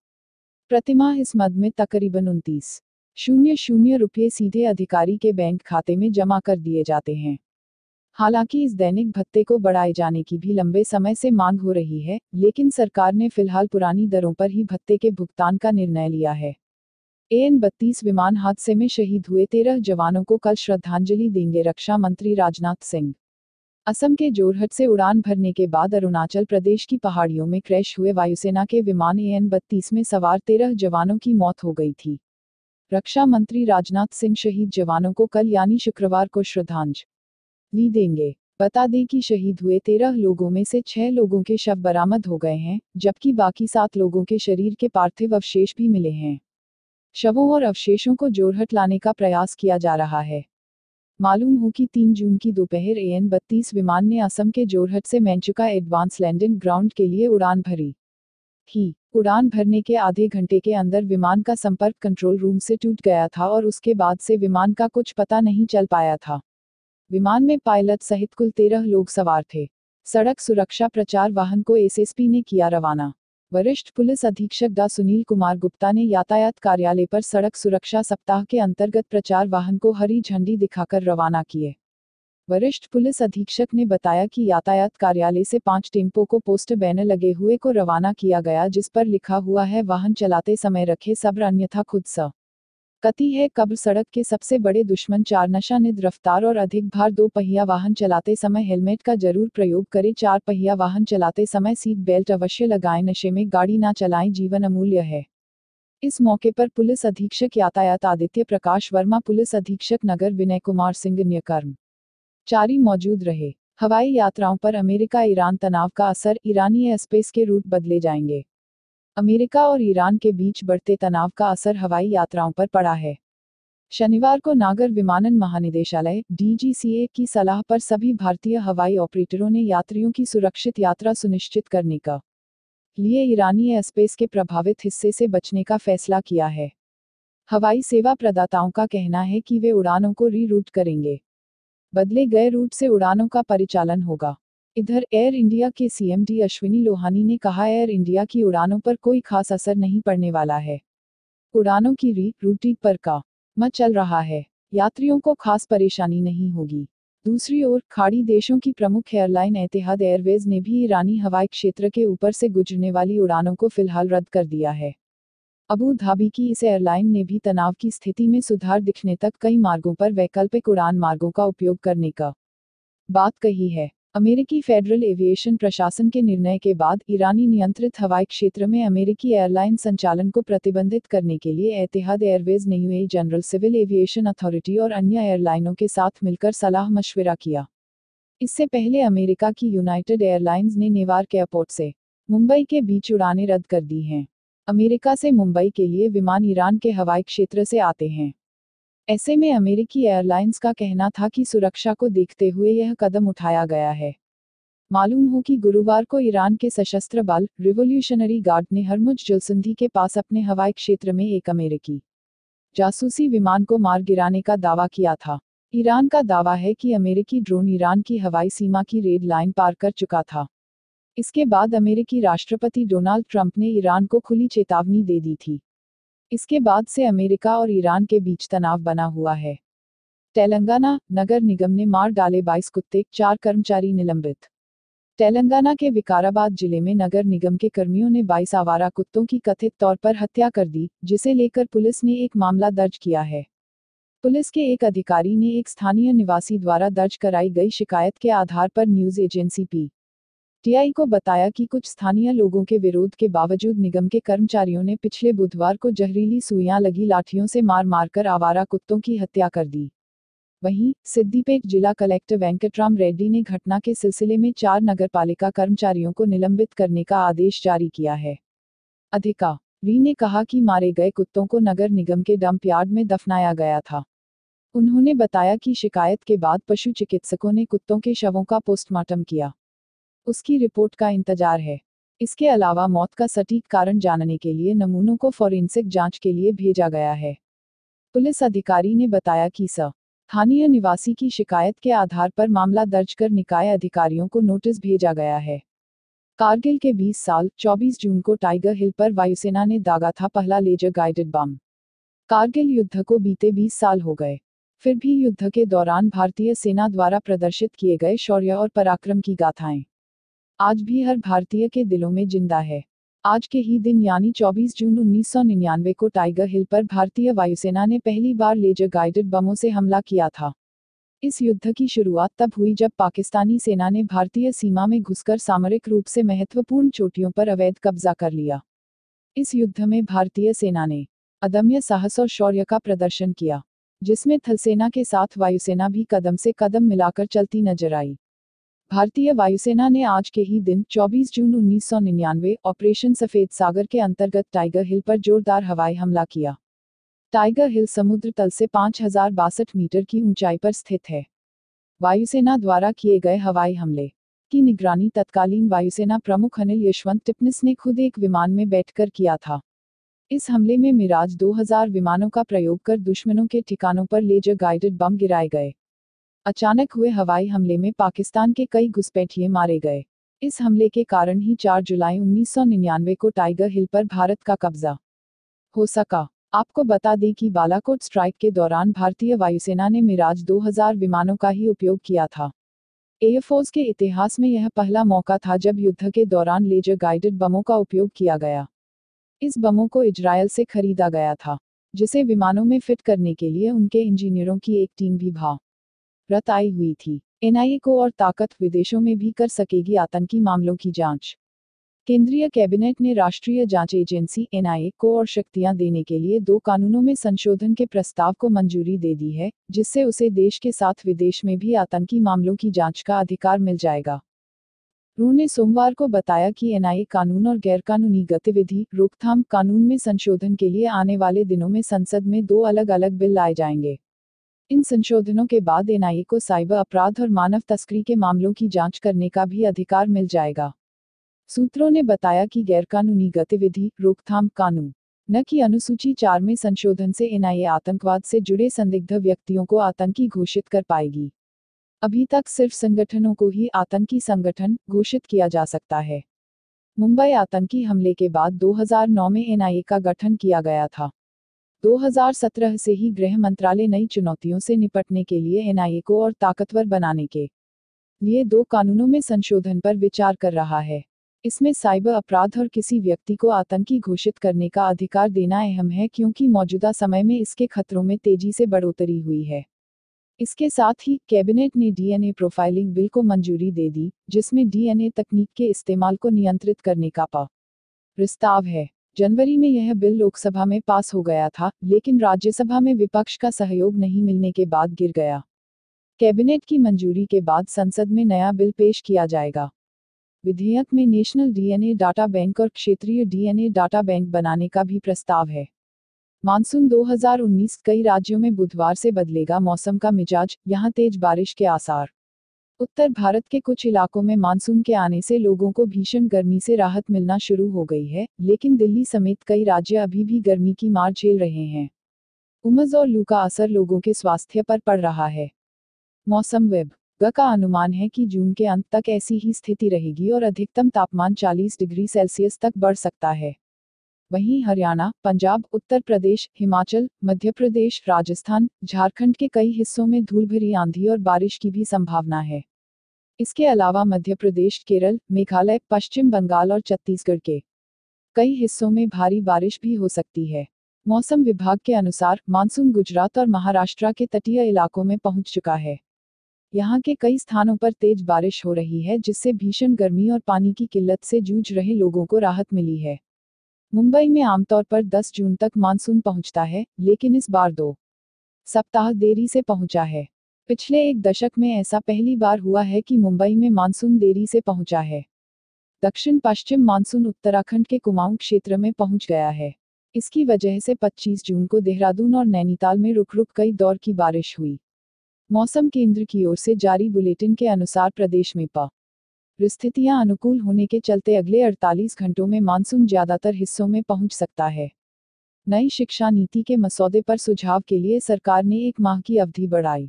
प्रतिमाह इस मद में तकरीबन 29,00 रुपये सीधे अधिकारी के बैंक खाते में जमा कर दिए जाते हैं। हालांकि इस दैनिक भत्ते को बढ़ाए जाने की भी लंबे समय से मांग हो रही है, लेकिन सरकार ने फिलहाल पुरानी दरों पर ही भत्ते के भुगतान का निर्णय लिया है। AN-32 विमान हादसे में शहीद हुए 13 जवानों को कल श्रद्धांजलि देंगे रक्षा मंत्री राजनाथ सिंह। असम के जोरहट से उड़ान भरने के बाद अरुणाचल प्रदेश की पहाड़ियों में क्रैश हुए वायुसेना के विमान AN-32 में सवार 13 जवानों की मौत हो गई थी। रक्षा मंत्री राजनाथ सिंह शहीद जवानों को कल यानी शुक्रवार को श्रद्धांजलि देंगे। बता दें कि शहीद हुए 13 लोगों में से 6 लोगों के शव बरामद हो गए हैं, जबकि बाकी 7 लोगों के शरीर के पार्थिव अवशेष भी मिले हैं। शवों और अवशेषों को जोरहट लाने का प्रयास किया जा रहा है। मालूम हो कि 3 जून की दोपहर AN-32 विमान ने असम के जोरहट से मेंचुका एडवांस लैंडिंग ग्राउंड के लिए उड़ान भरी थी। उड़ान भरने के आधे घंटे के अंदर विमान का संपर्क कंट्रोल रूम से टूट गया था और उसके बाद से विमान का कुछ पता नहीं चल पाया था। विमान में पायलट सहित कुल 13 लोग सवार थे। सड़क सुरक्षा प्रचार वाहन को SSP ने किया रवाना। वरिष्ठ पुलिस अधीक्षक डा सुनील कुमार गुप्ता ने यातायात कार्यालय पर सड़क सुरक्षा सप्ताह के अंतर्गत प्रचार वाहन को हरी झंडी दिखाकर रवाना किए। वरिष्ठ पुलिस अधीक्षक ने बताया कि यातायात कार्यालय से 5 टेम्पो को पोस्टर बैनर लगे हुए को रवाना किया गया, जिस पर लिखा हुआ है, वाहन चलाते समय रखे सब्र अन्यथा खुद स कती है कब्र। सड़क के सबसे बड़े दुश्मन 4 नशा निध रफ्तार और अधिक भार। 2 पहिया वाहन चलाते समय हेलमेट का जरूर प्रयोग करें। 4 पहिया वाहन चलाते समय सीट बेल्ट अवश्य लगाएं। नशे में गाड़ी ना चलाएं, जीवन अमूल्य है। इस मौके पर पुलिस अधीक्षक यातायात आदित्य प्रकाश वर्मा, पुलिस अधीक्षक नगर विनय कुमार सिंह, अन्य कर्मचारी मौजूद रहे। हवाई यात्राओं पर अमेरिका ईरान तनाव का असर, ईरानी एयरस्पेस के रूट बदले जाएंगे। अमेरिका और ईरान के बीच बढ़ते तनाव का असर हवाई यात्राओं पर पड़ा है। शनिवार को नागर विमानन महानिदेशालय DGCA की सलाह पर सभी भारतीय हवाई ऑपरेटरों ने यात्रियों की सुरक्षित यात्रा सुनिश्चित करने का लिए ईरानी एयरस्पेस के प्रभावित हिस्से से बचने का फैसला किया है। हवाई सेवा प्रदाताओं का कहना है कि वे उड़ानों को री-रूट करेंगे। बदले गए रूट से उड़ानों का परिचालन होगा। इधर एयर इंडिया के CMD अश्विनी लोहानी ने कहा, एयर इंडिया की उड़ानों पर कोई खास असर नहीं पड़ने वाला है। उड़ानों की री-रूटिंग पर काम चल रहा है। यात्रियों को खास परेशानी नहीं होगी। दूसरी ओर खाड़ी देशों की प्रमुख एयरलाइन एतिहाद एयरवेज ने भी ईरानी हवाई क्षेत्र के ऊपर से गुजरने वाली उड़ानों को फिलहाल रद्द कर दिया है। अबू धाबी की इस एयरलाइन ने भी तनाव की स्थिति में सुधार दिखने तक कई मार्गों पर वैकल्पिक उड़ान मार्गों का उपयोग करने का बात कही है। अमेरिकी फेडरल एविएशन प्रशासन के निर्णय के बाद ईरानी नियंत्रित हवाई क्षेत्र में अमेरिकी एयरलाइन संचालन को प्रतिबंधित करने के लिए एतिहाद एयरवेज ने UAE general civil aviation authority और अन्य एयरलाइनों के साथ मिलकर सलाह मशविरा किया। इससे पहले अमेरिका की यूनाइटेड एयरलाइंस ने नेवार्क एयरपोर्ट से मुंबई के बीच उड़ानें रद्द कर दी हैं। अमेरिका से मुंबई के लिए विमान ईरान के हवाई क्षेत्र से आते हैं। ऐसे में अमेरिकी एयरलाइंस का कहना था कि सुरक्षा को देखते हुए यह कदम उठाया गया है। मालूम हो कि गुरुवार को ईरान के सशस्त्र बल रिवोल्यूशनरी गार्ड ने हरमुज जलसंधि के पास अपने हवाई क्षेत्र में एक अमेरिकी जासूसी विमान को मार गिराने का दावा किया था। ईरान का दावा है कि अमेरिकी ड्रोन ईरान की हवाई सीमा की रेड लाइन पार कर चुका था। इसके बाद अमेरिकी राष्ट्रपति डोनाल्ड ट्रंप ने ईरान को खुली चेतावनी दे दी थी। इसके बाद से अमेरिका और ईरान के बीच तनाव बना हुआ है। तेलंगाना नगर निगम ने मार डाले 22 कुत्ते, 4 कर्मचारी निलंबित। तेलंगाना के विकाराबाद जिले में नगर निगम के कर्मियों ने 22 आवारा कुत्तों की कथित तौर पर हत्या कर दी, जिसे लेकर पुलिस ने एक मामला दर्ज किया है। पुलिस के एक अधिकारी ने एक स्थानीय निवासी द्वारा दर्ज कराई गई शिकायत के आधार पर न्यूज एजेंसी PTI को बताया कि कुछ स्थानीय लोगों के विरोध के बावजूद निगम के कर्मचारियों ने पिछले बुधवार को जहरीली सुइयां लगी लाठियों से मार मारकर आवारा कुत्तों की हत्या कर दी। वहीं सिद्दीपेट जिला कलेक्टर वेंकटराम रेड्डी ने घटना के सिलसिले में 4 नगरपालिका कर्मचारियों को निलंबित करने का आदेश जारी किया है। अधिकारी ने कहा कि मारे गए कुत्तों को नगर निगम के डंप यार्ड में दफनाया गया था। उन्होंने बताया कि शिकायत के बाद पशु चिकित्सकों ने कुत्तों के शवों का पोस्टमार्टम किया। उसकी रिपोर्ट का इंतजार है। इसके अलावा मौत का सटीक कारण जानने के लिए नमूनों को फॉरेंसिक जांच के लिए भेजा गया है। पुलिस अधिकारी ने बताया कि स्थानीय निवासी की शिकायत के आधार पर मामला दर्ज कर निकाय अधिकारियों को नोटिस भेजा गया है। कारगिल के 20 साल 24 जून को टाइगर हिल पर वायुसेना ने दागा था पहला लेजर गाइडेड बम। कारगिल युद्ध को बीते 20 साल हो गए, फिर भी युद्ध के दौरान भारतीय सेना द्वारा प्रदर्शित किए गए शौर्य और पराक्रम की गाथाएं आज भी हर भारतीय के दिलों में जिंदा है। आज के ही दिन यानी 24 जून 1999 को टाइगर हिल पर भारतीय वायुसेना ने पहली बार लेजर गाइडेड बमों से हमला किया था। इस युद्ध की शुरुआत तब हुई जब पाकिस्तानी सेना ने भारतीय सीमा में घुसकर सामरिक रूप से महत्वपूर्ण चोटियों पर अवैध कब्जा कर लिया। इस युद्ध में भारतीय सेना ने अदम्य साहस और शौर्य का प्रदर्शन किया, जिसमें थलसेना के साथ वायुसेना भी कदम से कदम मिलाकर चलती नजर आई। भारतीय वायुसेना ने आज के ही दिन 24 जून 1999 ऑपरेशन सफेद सागर के अंतर्गत टाइगर हिल पर जोरदार हवाई हमला किया। टाइगर हिल समुद्र तल से 5062 मीटर की ऊंचाई पर स्थित है। वायुसेना द्वारा किए गए हवाई हमले की निगरानी तत्कालीन वायुसेना प्रमुख अनिल यशवंत टिपनिस ने खुद एक विमान में बैठकर किया था। इस हमले में मिराज 2000 विमानों का प्रयोग कर दुश्मनों के ठिकानों पर लेजर गाइडेड बम गिराए गए। अचानक हुए हवाई हमले में पाकिस्तान के कई घुसपैठिए मारे गए। इस हमले के कारण ही 4 जुलाई 1999 को टाइगर हिल पर भारत का कब्जा हो सका। आपको बता दें कि बालाकोट स्ट्राइक के दौरान भारतीय वायुसेना ने मिराज 2000 विमानों का ही उपयोग किया था। एयरफोर्स के इतिहास में यह पहला मौका था जब युद्ध के दौरान लेजर गाइडेड बमों का उपयोग किया गया। इस बमों को इजरायल से खरीदा गया था, जिसे विमानों में फिट करने के लिए उनके इंजीनियरों की एक टीम भी भारत आई हुई थी। एनआईए को और ताकत विदेशों में भी कर सकेगी आतंकी मामलों की जांच। केंद्रीय कैबिनेट ने राष्ट्रीय जांच एजेंसी एनआईए को और शक्तियां देने के लिए 2 कानूनों में संशोधन के प्रस्ताव को मंजूरी दे दी है, जिससे उसे देश के साथ विदेश में भी आतंकी मामलों की जांच का अधिकार मिल जाएगा। रू ने सोमवार को बताया कि एनआईए कानून और गैरकानूनी गतिविधि रोकथाम कानून में संशोधन के लिए आने वाले दिनों में संसद में 2 अलग-अलग बिल लाए जाएंगे। इन संशोधनों के बाद एनआईए को साइबर अपराध और मानव तस्करी के मामलों की जांच करने का भी अधिकार मिल जाएगा। सूत्रों ने बताया कि गैरकानूनी गतिविधि रोकथाम कानून न की अनुसूची 4 में संशोधन से एनआईए आतंकवाद से जुड़े संदिग्ध व्यक्तियों को आतंकी घोषित कर पाएगी। अभी तक सिर्फ संगठनों को ही आतंकी संगठन घोषित किया जा सकता है। मुंबई आतंकी हमले के बाद 2009 में एनआईए का गठन किया गया था। 2017 से ही गृह मंत्रालय नई चुनौतियों से निपटने के लिए एनआईए को और ताकतवर बनाने के लिए 2 कानूनों में संशोधन पर विचार कर रहा है। इसमें साइबर अपराध और किसी व्यक्ति को आतंकी घोषित करने का अधिकार देना अहम है, क्योंकि मौजूदा समय में इसके खतरों में तेजी से बढ़ोतरी हुई है। इसके साथ ही कैबिनेट ने डीएनए प्रोफाइलिंग बिल को मंजूरी दे दी, जिसमें डीएनए तकनीक के इस्तेमाल को नियंत्रित करने का प्रस्ताव है। जनवरी में यह बिल लोकसभा में पास हो गया था, लेकिन राज्यसभा में विपक्ष का सहयोग नहीं मिलने के बाद गिर गया। कैबिनेट की मंजूरी के बाद संसद में नया बिल पेश किया जाएगा। विधेयक में नेशनल डीएनए डाटा बैंक और क्षेत्रीय डीएनए डाटा बैंक बनाने का भी प्रस्ताव है। मानसून 2019 कई राज्यों में बुधवार से बदलेगा मौसम का मिजाज, यहां तेज बारिश के आसार। उत्तर भारत के कुछ इलाकों में मानसून के आने से लोगों को भीषण गर्मी से राहत मिलना शुरू हो गई है, लेकिन दिल्ली समेत कई राज्य अभी भी गर्मी की मार झेल रहे हैं। उमस और लू का असर लोगों के स्वास्थ्य पर पड़ रहा है। मौसम विभाग का अनुमान है कि जून के अंत तक ऐसी ही स्थिति रहेगी और अधिकतम तापमान 40 डिग्री सेल्सियस तक बढ़ सकता है। वहीं हरियाणा, पंजाब, उत्तर प्रदेश, हिमाचल, मध्य प्रदेश, राजस्थान, झारखंड के कई हिस्सों में धूलभरी आंधी और बारिश की भी संभावना है। इसके अलावा मध्य प्रदेश, केरल, मेघालय, पश्चिम बंगाल और छत्तीसगढ़ के कई हिस्सों में भारी बारिश भी हो सकती है। मौसम विभाग के अनुसार मानसून गुजरात और महाराष्ट्र के तटीय इलाकों में पहुंच चुका है। यहां के कई स्थानों पर तेज बारिश हो रही है, जिससे भीषण गर्मी और पानी की किल्लत से जूझ रहे लोगों को राहत मिली है। मुंबई में आमतौर पर 10 जून तक मानसून पहुंचता है, लेकिन इस बार 2 सप्ताह देरी से पहुंचा है। पिछले 1 दशक में ऐसा पहली बार हुआ है कि मुंबई में मानसून देरी से पहुंचा है। दक्षिण पश्चिम मानसून उत्तराखंड के कुमाऊं क्षेत्र में पहुंच गया है। इसकी वजह से 25 जून को देहरादून और नैनीताल में रुक-रुक कई दौर की बारिश हुई। मौसम केंद्र की ओर से जारी बुलेटिन के अनुसार प्रदेश में परिस्थितियां अनुकूल होने के चलते अगले 48 घंटों में मानसून ज्यादातर हिस्सों में पहुंच सकता है। नई शिक्षा नीति के मसौदे पर सुझाव के लिए सरकार ने 1 माह की अवधि बढ़ाई।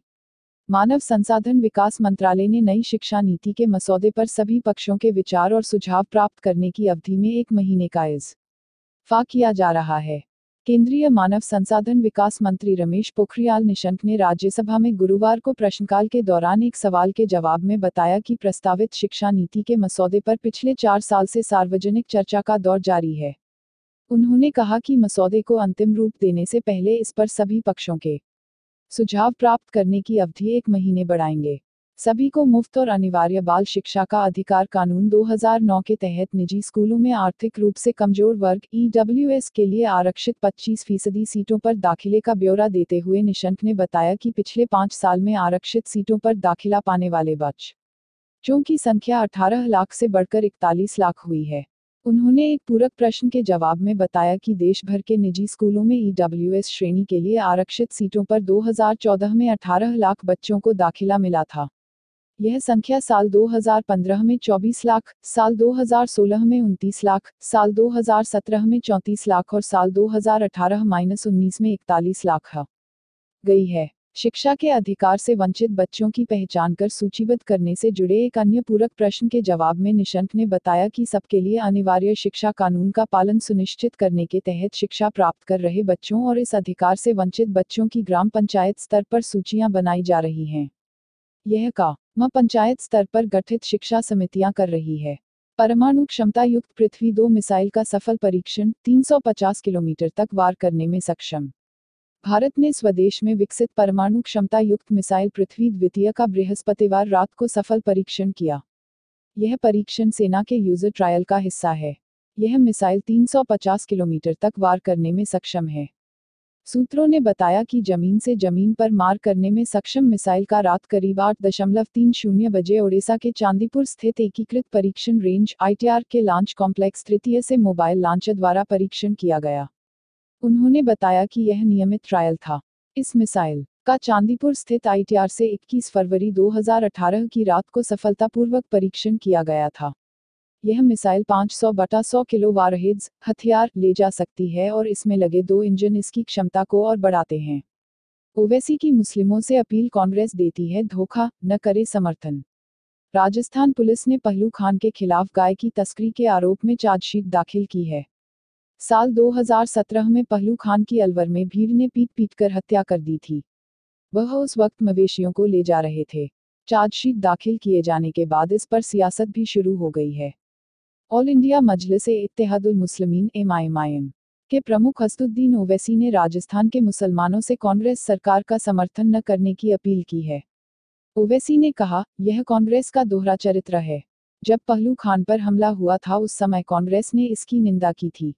मानव संसाधन विकास मंत्रालय ने नई शिक्षा नीति के मसौदे पर सभी पक्षों के विचार और सुझाव प्राप्त करने की अवधि में 1 महीने का इज़ाफा किया जा रहा है। केंद्रीय मानव संसाधन विकास मंत्री रमेश पोखरियाल निशंक ने राज्यसभा में गुरुवार को प्रश्नकाल के दौरान एक सवाल के जवाब में बताया कि प्रस्तावित शिक्षा नीति के मसौदे पर पिछले 4 साल से सार्वजनिक चर्चा का दौर जारी है। उन्होंने कहा कि मसौदे को अंतिम रूप देने से पहले इस पर सभी पक्षों के सुझाव प्राप्त करने की अवधि 1 महीने बढ़ाएंगे। सभी को मुफ्त और अनिवार्य बाल शिक्षा का अधिकार कानून 2009 के तहत निजी स्कूलों में आर्थिक रूप से कमजोर वर्ग ईडब्ल्यूएस के लिए आरक्षित 25% सीटों पर दाखिले का ब्यौरा देते हुए निशंक ने बताया कि पिछले 5 साल में आरक्षित सीटों पर दाखिला पाने वाले बच्चों की संख्या 18 लाख से बढ़कर 41 लाख हुई है। उन्होंने एक पूरक प्रश्न के जवाब में बताया कि देश भर के निजी स्कूलों में ईडब्ल्यूएस श्रेणी के लिए आरक्षित सीटों पर 2014 में 18 लाख बच्चों को दाखिला मिला था। यह संख्या साल 2015 में 24 लाख, साल 2016 में 29 लाख, साल 2017 में 34 लाख और साल 2018-19 में 41 लाख गई है। शिक्षा के अधिकार से वंचित बच्चों की पहचान कर सूचीबद्ध करने से जुड़े एक अन्य पूरक प्रश्न के जवाब में निशंक ने बताया कि सबके लिए अनिवार्य शिक्षा कानून का पालन सुनिश्चित करने के तहत शिक्षा प्राप्त कर रहे बच्चों और इस अधिकार से वंचित बच्चों की ग्राम पंचायत स्तर पर सूचियां बनाई जा रही हैं। यह काम पंचायत स्तर पर गठित शिक्षा समितियां कर रही है। परमाणु क्षमता युक्त पृथ्वी 2 मिसाइल का सफल परीक्षण, 350 किलोमीटर तक वार करने में सक्षम। भारत ने स्वदेश में विकसित परमाणु क्षमता युक्त मिसाइल पृथ्वी द्वितीय का बृहस्पतिवार रात को सफल परीक्षण किया। यह परीक्षण सेना के यूजर ट्रायल का हिस्सा है। यह मिसाइल 350 किलोमीटर तक वार करने में सक्षम है। सूत्रों ने बताया कि जमीन से जमीन पर मार करने में सक्षम मिसाइल का रात करीब 8:30 बजे ओडिशा के चांदीपुर स्थित एकीकृत परीक्षण रेंज (ITR) के लॉन्च कॉम्प्लेक्स तृतीय से मोबाइल लॉन्चर द्वारा परीक्षण किया गया। उन्होंने बताया कि यह नियमित ट्रायल था। इस मिसाइल का चांदीपुर स्थित ITR से 21 फरवरी 2018 की रात को सफलतापूर्वक परीक्षण किया गया था। यह मिसाइल 500/100 किलो वारहेड्स हथियार ले जा सकती है और इसमें लगे 2 इंजन इसकी क्षमता को और बढ़ाते हैं। ओवैसी की मुस्लिमों से अपील, कांग्रेस देती है धोखा, न करे समर्थन। राजस्थान पुलिस ने पहलू खान के खिलाफ गाय की तस्करी के आरोप में चार्जशीट दाखिल की है। साल 2017 में पहलू खान की अलवर में भीड़ ने पीट कर हत्या कर दी थी। वह उस वक्त मवेशियों को ले जा रहे थे। चार्जशीट दाखिल किए जाने के बाद इस पर सियासत भी शुरू हो गई है। ऑल इंडिया मजलिस-ए-इत्तेहादुल मुस्लिमीन (MIM) के प्रमुख असदुद्दीन ओवैसी ने राजस्थान के मुसलमानों से कांग्रेस सरकार का समर्थन न करने की अपील की है। ओवैसी ने कहा, यह कांग्रेस का दोहरा चरित्र है। जब पहलू खान पर हमला हुआ था उस समय कांग्रेस ने इसकी निंदा की थी।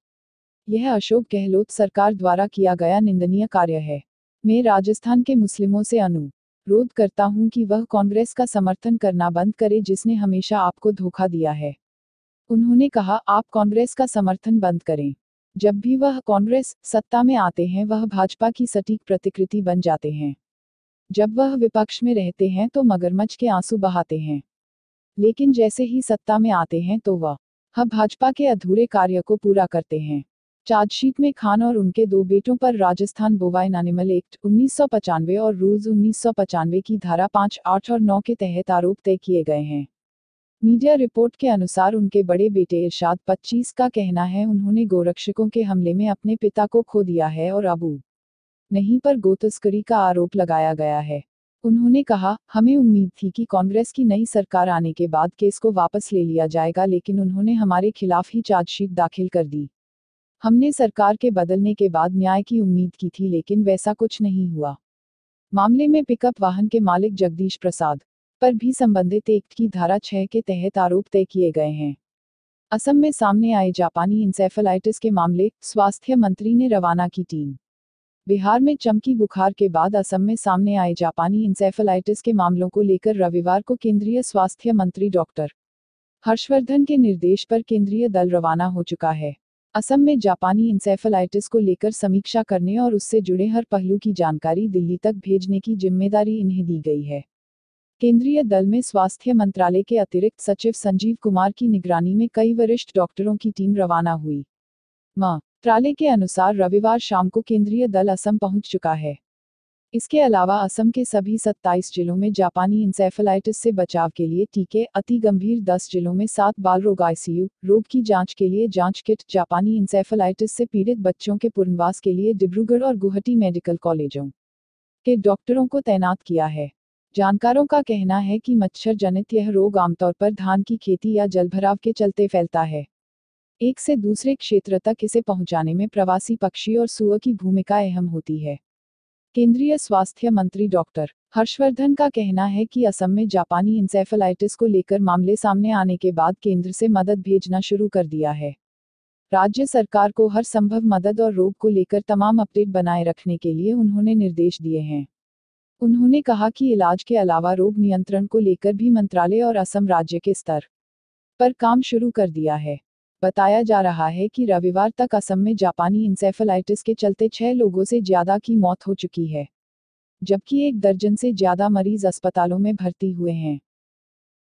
यह अशोक गहलोत सरकार द्वारा किया गया निंदनीय कार्य है। मैं राजस्थान के मुस्लिमों से अनुरोध करता हूं कि वह कांग्रेस का समर्थन करना बंद करे जिसने हमेशा आपको धोखा दिया है। उन्होंने कहा, आप कांग्रेस का समर्थन बंद करें। जब भी वह कांग्रेस सत्ता में आते हैं वह भाजपा की सटीक प्रतिकृति बन जाते हैं। जब वह विपक्ष में रहते हैं तो मगरमच्छ के आंसू बहाते हैं, लेकिन जैसे ही सत्ता में आते हैं तो वह भाजपा के अधूरे कार्य को पूरा करते हैं। चार्जशीट में खान और उनके 2 बेटों पर राजस्थान बोवाइन एनिमल एक्ट 1995 और रूल्स 1995 की धारा 5, 8 और 9 के तहत आरोप तय किए गए हैं। मीडिया रिपोर्ट के अनुसार उनके बड़े बेटे इरशाद 25 का कहना है उन्होंने गोरक्षकों के हमले में अपने पिता को खो दिया है और अब नहीं पर गोतस्करी का आरोप लगाया गया है। उन्होंने कहा, हमें उम्मीद थी कि कांग्रेस की नई सरकार आने के बाद केस को वापस ले लिया जाएगा, लेकिन उन्होंने हमारे खिलाफ ही चार्जशीट दाखिल कर दी। हमने सरकार के बदलने के बाद न्याय की उम्मीद की थी लेकिन वैसा कुछ नहीं हुआ। मामले में पिकअप वाहन के मालिक जगदीश प्रसाद पर भी संबंधित एक्ट की धारा 6 के तहत आरोप तय किए गए हैं। असम में सामने आए जापानी इंसेफेलाइटिस के मामले, स्वास्थ्य मंत्री ने रवाना की टीम। बिहार में चमकी बुखार के बाद असम में सामने आए जापानी इंसेफेलाइटिस के मामलों को लेकर रविवार को केंद्रीय स्वास्थ्य मंत्री डॉक्टर हर्षवर्धन के निर्देश पर केंद्रीय दल रवाना हो चुका है। असम में जापानी इंसेफेलाइटिस को लेकर समीक्षा करने और उससे जुड़े हर पहलू की जानकारी दिल्ली तक भेजने की जिम्मेदारी इन्हें दी गई है। केंद्रीय दल में स्वास्थ्य मंत्रालय के अतिरिक्त सचिव संजीव कुमार की निगरानी में कई वरिष्ठ डॉक्टरों की टीम रवाना हुई। मंत्रालय के अनुसार रविवार शाम को केंद्रीय दल असम पहुंच चुका है। इसके अलावा असम के सभी 27 जिलों में जापानी इंसेफेलाइटिस से बचाव के लिए टीके, अति गंभीर 10 जिलों में 7 बाल रोग ICU, रोग की जांच के लिए जांच किट, जापानी इंसेफेलाइटिस से पीड़ित बच्चों के पुनर्वास के लिए डिब्रूगढ़ और गुवाहाटी मेडिकल कॉलेजों के डॉक्टरों को तैनात किया है। जानकारों का कहना है कि मच्छर जनित यह रोग आमतौर पर धान की खेती या जलभराव के चलते फैलता है। एक से दूसरे क्षेत्र तक इसे पहुंचाने में प्रवासी पक्षी और सूअर की भूमिका अहम होती है। केंद्रीय स्वास्थ्य मंत्री डॉक्टर हर्षवर्धन का कहना है कि असम में जापानी इंसेफेलाइटिस को लेकर मामले सामने आने के बाद केंद्र से मदद भेजना शुरू कर दिया है। राज्य सरकार को हर संभव मदद और रोग को लेकर तमाम अपडेट बनाए रखने के लिए उन्होंने निर्देश दिए हैं। उन्होंने कहा कि इलाज के अलावा रोग नियंत्रण को लेकर भी मंत्रालय और असम राज्य के स्तर पर काम शुरू कर दिया है। बताया जा रहा है कि रविवार तक असम में जापानी इंसेफेलाइटिस के चलते 6 लोगों से ज्यादा की मौत हो चुकी है, जबकि 1 दर्जन से ज्यादा मरीज अस्पतालों में भर्ती हुए हैं।